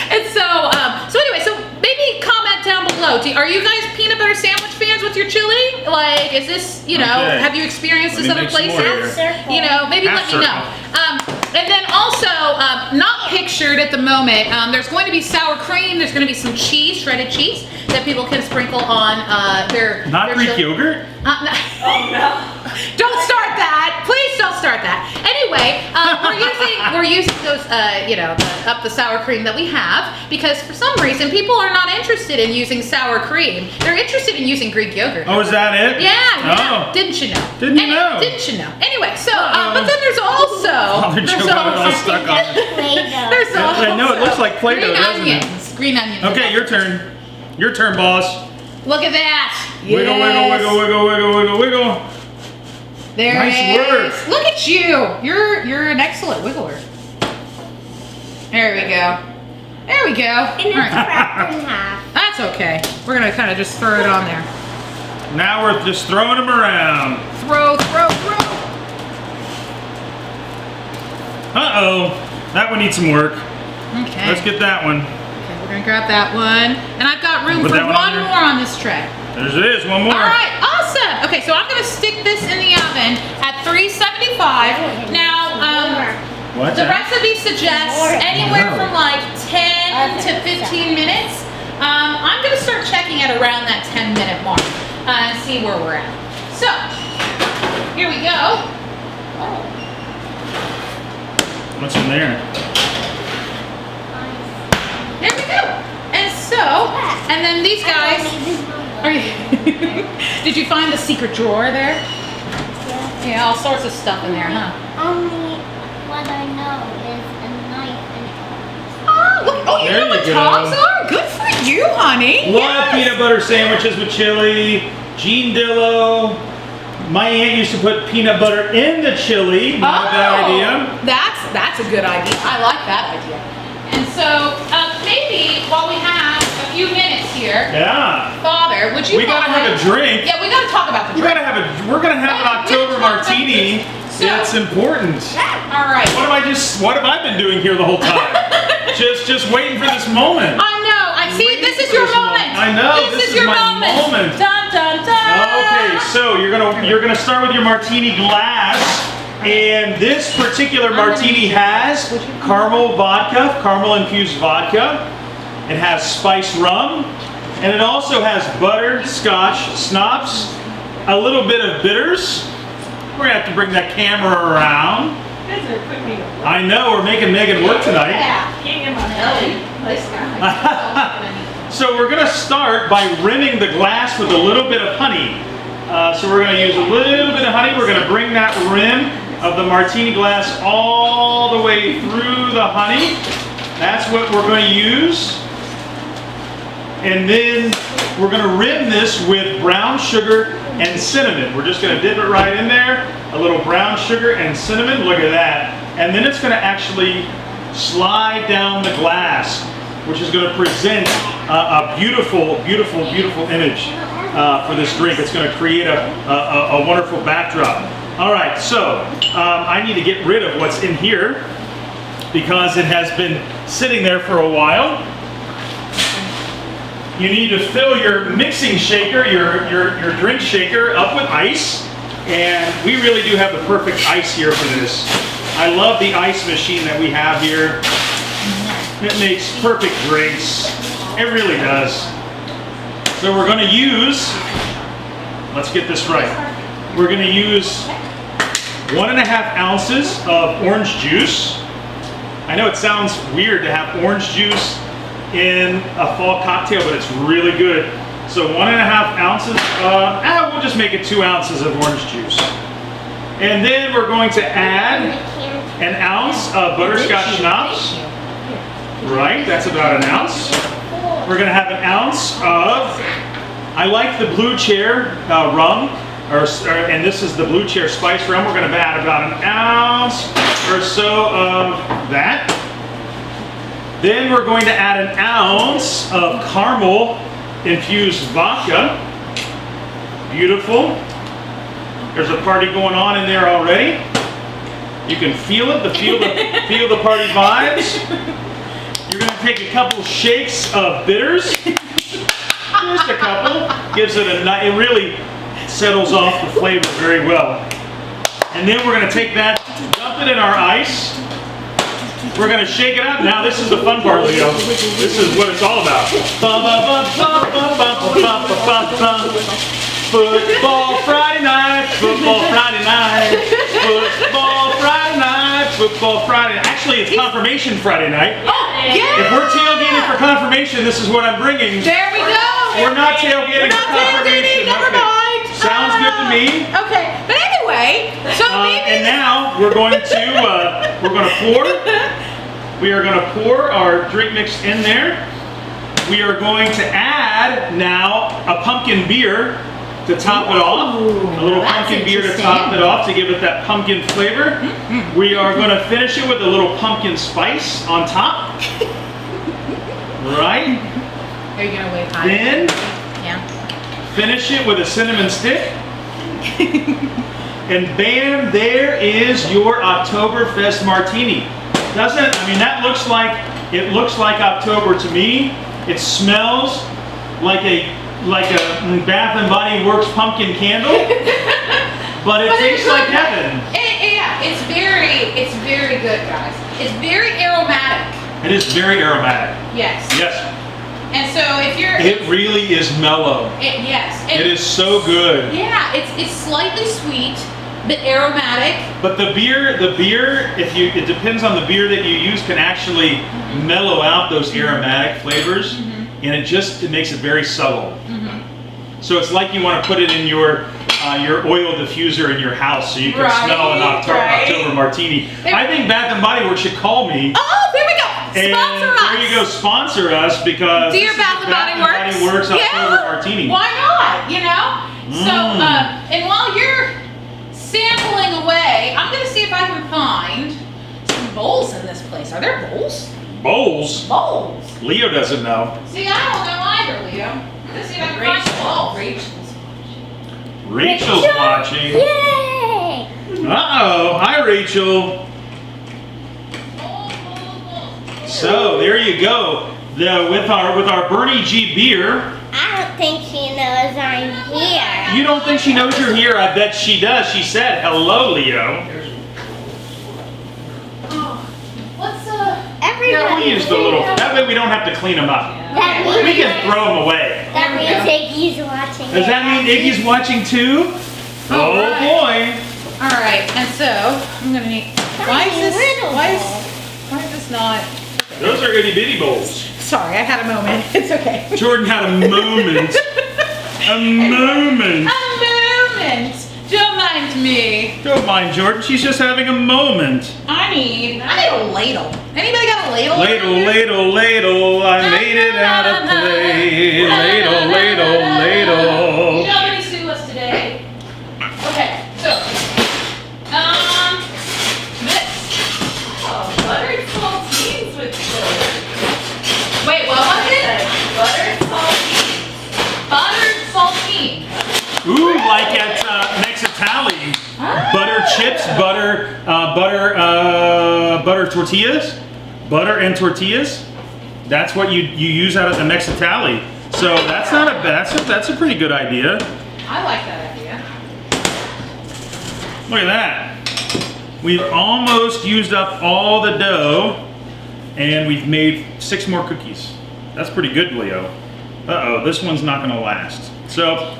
and so anyway, so maybe comment down below. Are you guys peanut butter sandwich fans with your chili? Like, is this, you know, Okay. have you experienced Let this me other make some more places? here. circle. You know, maybe Half let me know. And then also, not pictured at the moment, there's going to be sour cream, there's going to be some cheese, shredded cheese, that people can sprinkle on their Not their Greek chili. yogurt? No. Oh no. Don't start that. Please don't start that. Anyway, we're using those, you know, up the sour cream that we have because for some reason people are not interested in using sour cream. They're interested in using Greek yogurt. Oh, is that it? Yeah. Oh. Didn't you know? Didn't you know? Didn't you know? Anyway, so Uh-oh. but then there's also Father Joe got it all stuck on it. Play-Doh. there's also I know, it looks like Play-Doh, green doesn't it? onions. Green onions. Okay, your turn. Your turn, boss. Look at that. Wiggle, Yes. wiggle, wiggle, wiggle, wiggle, wiggle. There Nice it is. work. Look at you. You're an excellent wiggler. There we go. There we go. And it's All right. wrapped in half. That's okay. We're gonna kind of just throw it on there. Now we're just throwing them around. Throw. Uh-oh. That one needs some work. Okay. Let's get that one. Okay, we're gonna grab that one, and I've got room Put for that one on one there. more on this tray. There it is. One more. All right, awesome. Okay, so I'm gonna stick this in the oven at 375. Now, What's the that? recipe suggests anywhere from like 10 to 15 minutes. I'm gonna start checking at around that 10-minute mark and see where we're at. So, here we go. What's in there? There we go. And so, and then these guys, are you, did you find the secret drawer there? Yeah, all sorts of stuff in there, huh? Only what I know is a knife and tongs. Oh, look, oh, you There know what you go. tongs are? Good for you, honey. Love Yes. peanut butter sandwiches with chili. Gene Dillo. My aunt used to put peanut butter in the chili. Not a bad idea. That's a good idea. I like that idea. And so maybe while we have a few minutes here, Yeah. Father, would you? We gotta have a drink. Yeah, we gotta talk about the We drink. gotta have a. We're gonna have an October martini. So- It's important. All right. What have I been doing here the whole time? just waiting for this moment. I know. I see. Waiting This is for your this moment. I know, This this is is your my moment. Dun dun dun. Okay, so you're gonna start with your martini glass, and this particular martini has caramel vodka, caramel infused vodka. It has spiced rum, and it also has butter, scotch, schnapps, a little bit of bitters. We're gonna have to bring that camera around. You guys are putting me to work. I know we're making Megan work tonight. Yeah. Getting in my belly. This guy. So we're gonna start by rimming the glass with a little bit of honey. So we're going to use a little bit of honey. We're going to bring that rim of the martini glass all the way through the honey. That's what we're going to use. And then we're going to rim this with brown sugar and cinnamon. We're just going to dip it right in there. A little brown sugar and cinnamon. Look at that. And then it's going to actually slide down the glass, which is going to present a beautiful, beautiful, beautiful image for this drink. It's going to create a wonderful backdrop. All right, so I need to get rid of what's in here because it has been sitting there for a while. You need to fill your mixing shaker, your drink shaker, up with ice. And we really do have the perfect ice here for this. I love the ice machine that we have here. It makes perfect drinks. It really does. So we're going to use, let's get this right. We're going to use 1.5 ounces of orange juice. I know it sounds weird to have orange juice in a fall cocktail, but it's really good. So 1.5 ounces, we'll just make it 2 ounces of orange juice. And then we're going to add 1 ounce of butterscotch schnapps. Right, that's about 1 ounce. We're going to have 1 ounce of, I like the Blue Chair rum, and this is the Blue Chair spice rum. We're going to add about 1 ounce or so of that. Then we're going to add 1 ounce of caramel infused vodka. Beautiful. There's a party going on in there already. You can feel it, feel the party vibes. You're going to take a couple shakes of bitters. Just a couple. Gives it a nice, it really settles off the flavor very well. And then we're going to take that, dump it in our ice. We're going to shake it up. Now this is the fun part, Leo. This is what it's all about. Football Friday night, football Friday night, football Friday night, football Friday night. Actually, it's confirmation Friday night. Oh, yeah! If we're tailgating for confirmation, this is what I'm bringing. There we go! We're not tailgating for confirmation. Never mind. Sounds good to me. Okay, but anyway, so maybe. And now we're going to pour. We are going to pour our drink mix in there. We are going to add now a pumpkin beer to top it off. A little pumpkin beer to top it off to give it that pumpkin flavor. We are going to finish it with a little pumpkin spice on top. Right? Are you going to wait high? Then Yeah. finish it with a cinnamon stick. And bam, there is your Oktoberfest martini. That looks like October to me. It smells like a Bath and Body Works pumpkin candle, but it tastes like heaven. Yeah, it's very good, guys. It's very aromatic. It is very aromatic. Yes. Yes. And so if you're, It really is mellow. yes. It is so good. Yeah, it's slightly sweet, but aromatic. But the beer, it depends on the beer that you use, can actually mellow out those aromatic flavors, and it makes it very subtle. So it's like you want to put it in your oil diffuser in your house so you can smell an October martini. I think Bath and Body Works should call me. Oh, there we go. Sponsor us. There you go, sponsor us because Dear Bath and Body Works. October martini. Why not? You know. So and while you're sampling away, I'm gonna see if I can find some bowls in this place. Are there bowls? Bowls? Bowls. Leo doesn't know. See, I don't know either, Leo. I'm gonna see if I can find some bowls. Rachel's watching. Yay! Uh-oh. Hi, Rachel. So, there you go. With our Bernie G beer. I don't think she knows I'm here. You don't think she knows you're here? I bet she does. She said, hello, Leo. What's Everybody. Yeah, we'll use the little, that way we don't have to clean them up. That means, We can throw them away. that means Iggy's watching. Does that mean Iggy's watching too? Oh boy. All right, and so I'm gonna need. Why is this not? Those are itty bitty bowls. Sorry, I had a moment. It's okay. Jordan had a moment. A moment. A moment. mind me. Don't mind Jordan. She's just having a moment. I need a ladle. Anybody got a ladle? Ladle, ladle, ladle. I made it out of clay. Ladle, ladle, ladle. Nobody sue us today. Okay, so this. Oh, buttered saltines with sugar. Wait, what was it? Buttered saltines. Buttered saltine. Ooh, like at Mexitali. Butter chips, butter tortillas, butter and tortillas. That's what you use out at the Mexitali. So that's not a bad. That's a pretty good idea. I like that idea. Look at that. We've almost used up all the dough, and we've made 6 more cookies. That's pretty good, Leo. Uh-oh, this one's not gonna last. So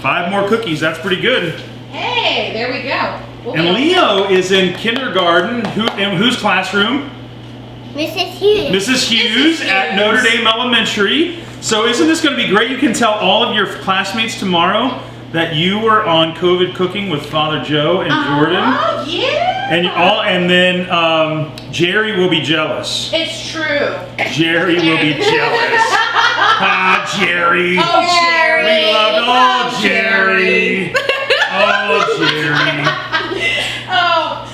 5 more cookies. That's pretty good. Hey, there we go. And Leo is in kindergarten. In whose classroom? Mrs. Hughes. Mrs. Hughes at Notre Dame Elementary. So isn't this going to be great? You can tell all of your classmates tomorrow that you were on COVID cooking with Father Joe and Jordan. Oh, yeah. And then Jerry will be jealous. It's true. Jerry will be jealous. Ah, Jerry. Oh, Jerry. We loved all Jerry. Oh, Jerry. Oh.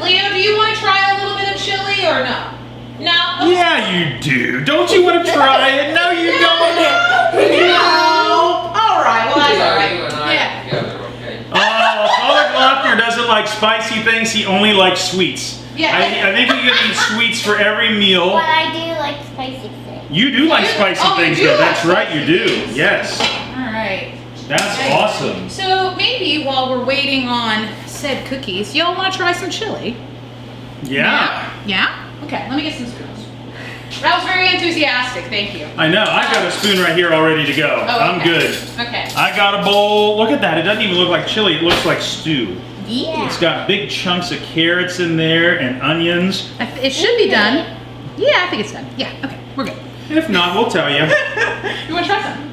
Leo, do you want to try a little bit of chili or no? No? Yeah, you do. Don't you want to try it? No, you don't. No. All right. Well, that's all right. You and I Yeah. together, okay? Father Glockner doesn't like spicy things. He only likes sweets. Yeah. I think you can eat sweets for every meal. But I do like spicy things. You do like spicy Oh, you things, do though. like That's right, you spicy do. things. Yes. All right. That's awesome. So maybe while we're waiting on said cookies, y'all want to try some chili? Yeah. Yeah? Okay, let me get some spoons. That was very enthusiastic, thank you. I know. I got a spoon right here all ready to go. Oh, I'm okay. good. Okay. I got a bowl. Look at that. It doesn't even look like chili. It looks like stew. Yeah. It's got big chunks of carrots in there and onions. It should be done. Yeah, I think it's done. Yeah, okay, we're good. If not, we'll tell you. You want to try some?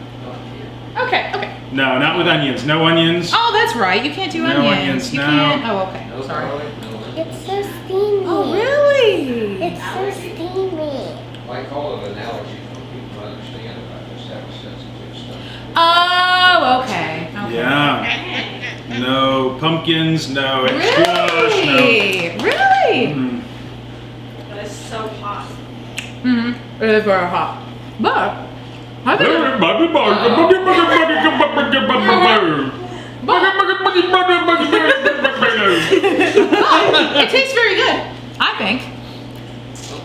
Okay, okay. No, not with onions. No onions. Oh, that's right. You can't do No onions. onions, You no. can't. Oh, okay. No Sorry. garlic, no onion. It's so steamy. Oh, really? It's so steamy. I call it an allergy for people to understand if I just have a sensitive stomach. Oh, okay. Okay. Yeah. No pumpkins. No squash. No. Really? Really? Mm. But it's so hot. Mm-hmm. It is very hot. But I think it tastes very good. I think.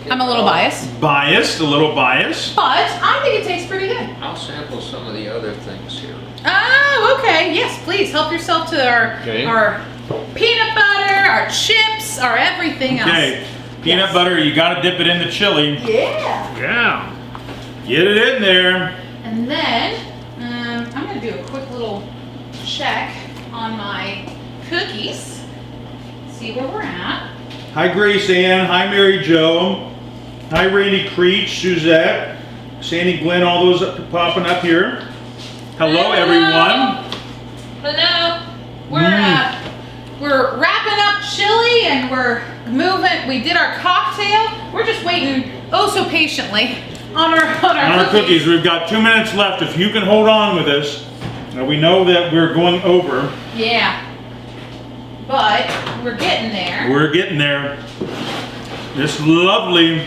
Okay, I'm a little biased. Biased, a little biased. But I think it tastes pretty good. I'll sample some of the other things here. Oh, okay. Yes, please help yourself to our Okay. peanut butter, our chips, our everything else. Okay, peanut butter, you gotta dip it in the chili. Yeah. Yeah. Get it in there. And then I'm gonna do a quick little check on my cookies. See where we're at. Hi, Grace Ann. Hi, Mary Jo. Hi, Randy Creech, Suzette, Sandy Glenn, all those popping up here. Hello, everyone. Hello. Mm. We're wrapping up chili and we're moving. We did our cocktail. We're just waiting oh so patiently on our On our cookies, we've got 2 minutes left. If you can hold on with us, we know that we're going over. Yeah. But we're getting there. We're getting there. It's lovely.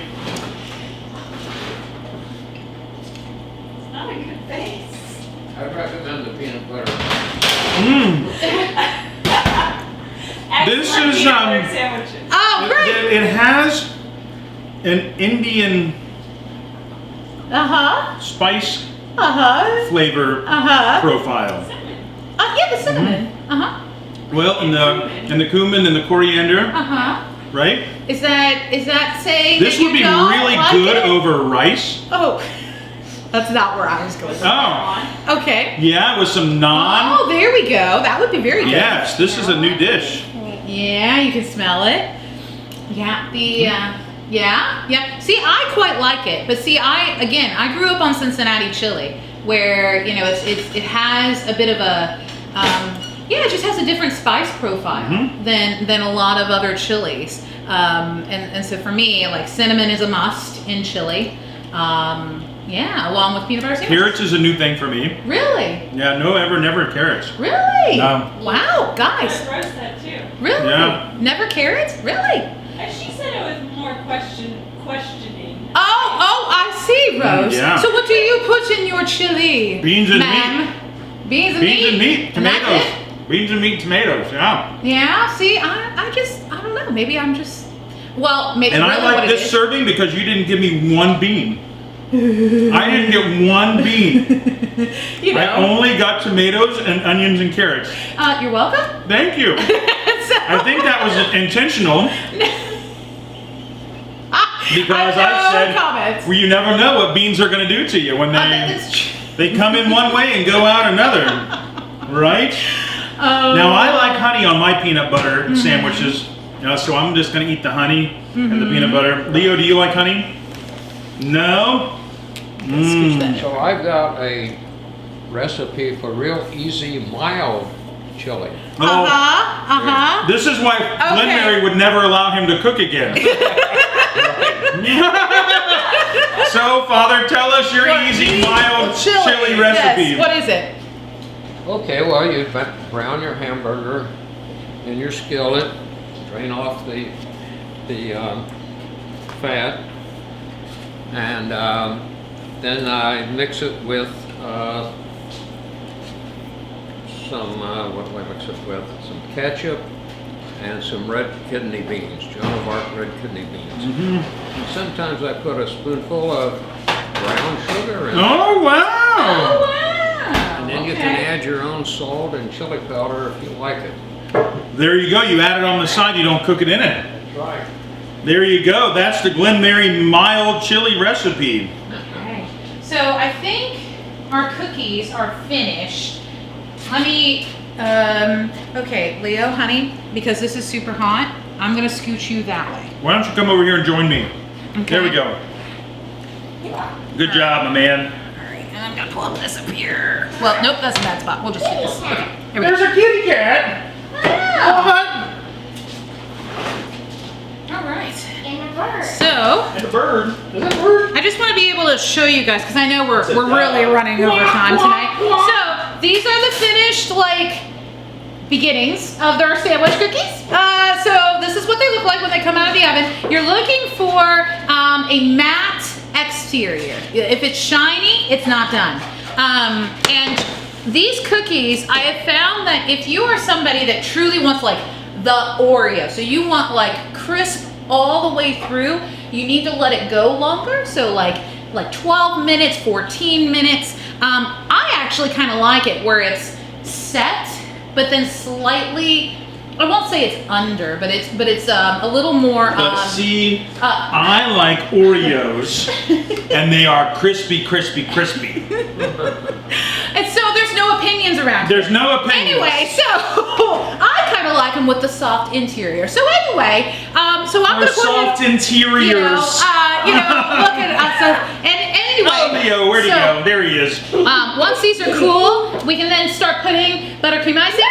It's not a good face. I recommend the peanut butter. Mmm. This Excellent is, peanut butter um, sandwiches. Oh, great. It has an Indian Uh-huh. spice Uh-huh. flavor Uh-huh. profile. Yeah, the cinnamon. Uh-huh. Well, and the cumin and the coriander, Uh-huh. right? Is that saying This that would be you don't really like good it? over rice. Oh. That's not where I was going. Oh, Okay. yeah, with some naan. Oh, there we go. That would be very good. Yes, this is a new dish. Yeah, you can smell it. Yeah, yeah. See, I quite like it, but see, I grew up on Cincinnati chili, where it has a bit of a, Yeah, it just has a different spice profile than a lot of other chilies. And so for me, like cinnamon is a must in chili. Yeah, along with peanut butter sandwiches. Carrots is a new thing for me. Really? Yeah, never carrots. Really? No. Wow, guys. I roast that too. Really? Yeah. Never carrots? Really? And she said it was more questioning. Oh, I see, Rose. Yeah. So what do you put in your chili? Beans and ma'am? Beans and meat. Beans and meat, And that's tomatoes. it? Beans and meat, tomatoes. Yeah. Yeah, see, I don't know. Maybe I'm just, well, maybe And really I what like it this is. serving because you didn't give me one bean. I didn't get one bean. You know. I only got tomatoes and onions and carrots. You're welcome. Thank you. I think that was intentional because I said, comments. well, you never know what beans are going to do to you when That's true. they come in one way and go out another. Right? Oh. Now I like honey on my peanut butter sandwiches, so I'm just going to eat the honey and the peanut butter. Leo, do you like honey? No? So I've got a recipe for real easy, mild chili. Oh, this is why Glenn Okay. Mary would never allow him to cook again. So, Father, tell us your easy, mild chili recipe. Yes. What is it? Okay, well, you brown your hamburger in your skillet, drain off the fat, and then I mix it with some, what do I mix it with? Some ketchup and some red kidney beans, Joan of Arc red kidney beans. And sometimes I put a spoonful of brown sugar in it. Oh, wow. Wow. And then you can add your own salt and chili powder if you like it. There you go. You add it on the side. You don't cook it in it. That's right. There you go. That's the Glen Mary mild chili recipe. Okay. So I think our cookies are finished. Honey, okay, Leo, honey, because this is super hot, I'm gonna scooch you that way. Why don't you come over here and join me? Okay. There we go. Good job, my man. All right, and I'm gonna pull up this up here. Well, nope, that's a bad spot. We'll just do this. Okay, here we go. There's a kitty cat. All right. And a bird. So, And a bird. Is that a bird? I just want to be able to show you guys because I know we're really running over time tonight. So these are the finished beginnings of their sandwich cookies. So this is what they look like when they come out of the oven. You're looking for a matte exterior. If it's shiny, it's not done. And these cookies, I have found that if you are somebody that truly wants like the Oreo, so you want like crisp all the way through, you need to let it go longer. So like 12 minutes, 14 minutes. I actually kind of like it where it's set, but then slightly, I won't say it's under, but it's a little more. But see, I like Oreos, and they are crispy, crispy, crispy. And so there's no opinions around here. There's no opinion. Anyway, so I kind of like them with the soft interior. So anyway, so I'm Or gonna put soft in, interiors. look at us. And anyway, Oh, Leo, where'd he so, go? There he is. Once these are cool, we can then start putting buttercream icing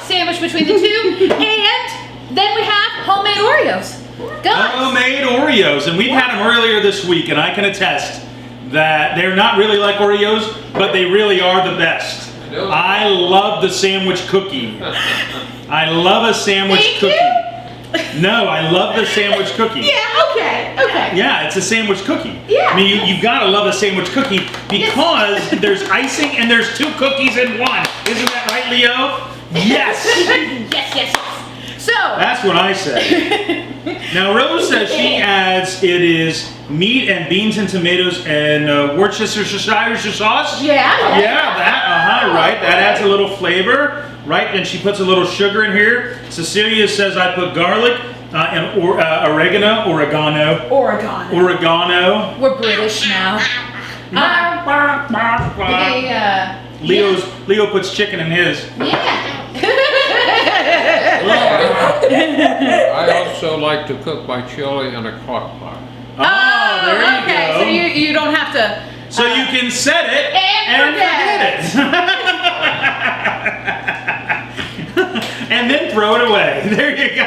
sandwich between the two, and then we have homemade Oreos. Guys. Homemade Oreos, and we've had them earlier this week, and I can attest that they're not really like Oreos, but they really are the best. I love the sandwich cookie. I love a sandwich Thank cookie. you. No, I love the sandwich cookie. Yeah, okay. Yeah, it's a sandwich cookie. Yeah. I mean, you've got to love a sandwich cookie because there's icing and there's two cookies in one. Isn't that right, Leo? Yes. yes. So. That's what I say. Now, Rose says she adds, it is meat and beans and tomatoes and Worcestershire sauce. Yeah. That, right. That adds a little flavor, right? And she puts a little sugar in here. Cecilia says I put garlic and oregano. We're British now. Leo puts chicken in his. Yeah. I also like to cook my chili in a crock pot. Oh, there you okay. go. So you don't have to. So you can set it and forget it. then throw it away. There you go. Oh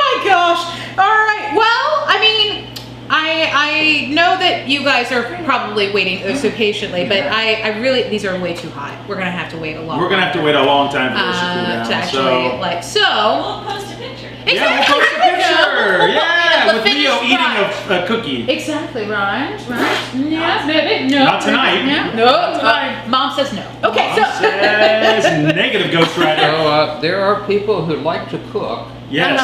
my gosh. All right. Well, I mean, I know that you guys are probably waiting so patiently, but I really, these are way too high. We're gonna have to wait a long. We're gonna have to wait a long time for this to cool down. to actually so. We'll post a picture. Yeah, we'll post a picture. Yeah, with Leo eating a cookie. Exactly, right. Yes, maybe. No. Not tonight. No. Mom says no. Okay, Mom says negative Ghost Rider. So there are people who like to cook, Yes.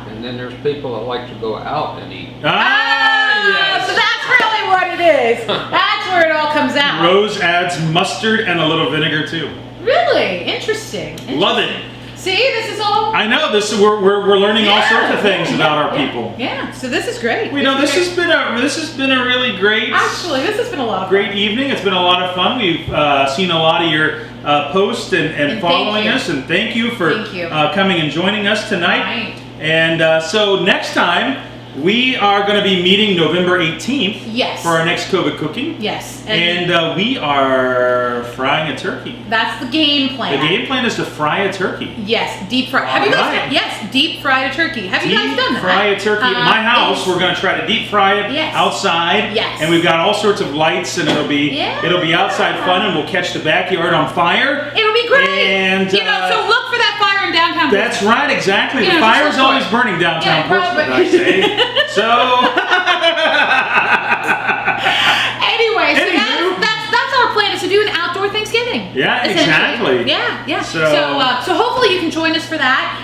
and then there's people that like to go out and eat. Yes. So that's really what it is. That's where it all comes out. Rose adds mustard and a little vinegar too. Really interesting. Love it. See, this is all. I know this. We're learning all sorts of things about our people. Yeah. So this is great. We know this has been a really great. Actually, this has been a lot of Great fun. evening. It's been a lot of fun. We've seen a lot of your posts and And following thank you. us, and thank you for Thank you. coming and joining us tonight. Right. And so next time we are going to be meeting November 18th Yes. for our next COVID cooking, Yes. and we are frying a turkey. That's the game plan. The game plan is to fry a turkey. Yes, deep fry. Have you guys? Alright. Yes, deep fried a turkey. Have you guys Deep done that? fry a turkey at my house. We're going to try to deep fry it Yes. outside. Yes. And we've got all sorts of lights, and it'll be Yeah. outside fun, and we'll catch the backyard on fire. It'll be great. And, so look for that fire in downtown. That's right, exactly. You The know, just fire's look for always it. burning downtown Yeah, Portsmouth, probably. I say. So. Anyway, so Anywho. that's our plan is to do an outdoor Thanksgiving. Yeah, essentially. exactly. Yeah. So- So hopefully you can join us for that.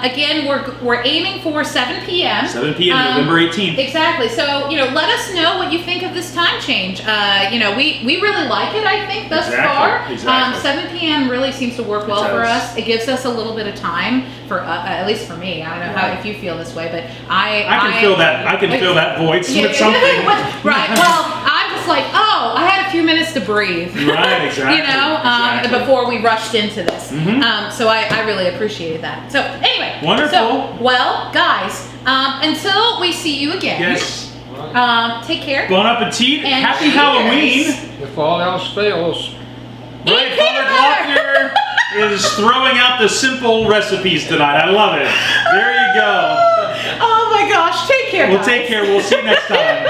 Again, we're aiming for 7 p.m. 7 p.m. November 18th. Exactly. So let us know what you think of this time change. We really like it. I think thus far. Exactly. 7 p.m. really seems to work well It for does. us. It gives us a little bit of time for at least for me. I don't know how if you feel this way, but I can feel that. I can feel that void with something. Right. Well, I'm just like, oh, I had a few minutes to breathe. Right, exactly. Exactly. Before we rushed into this. Mhm. So I really appreciated that. So anyway. Wonderful. So, well, guys, until we see you again. Yes. Take care. Bon appetit. And Happy cheers. Halloween. If all else fails, Right, Eat Father peanut Glockner is throwing out the simple recipes tonight. I love it. There you go. Oh my gosh. Take care. We'll guys. take care. We'll see you next time.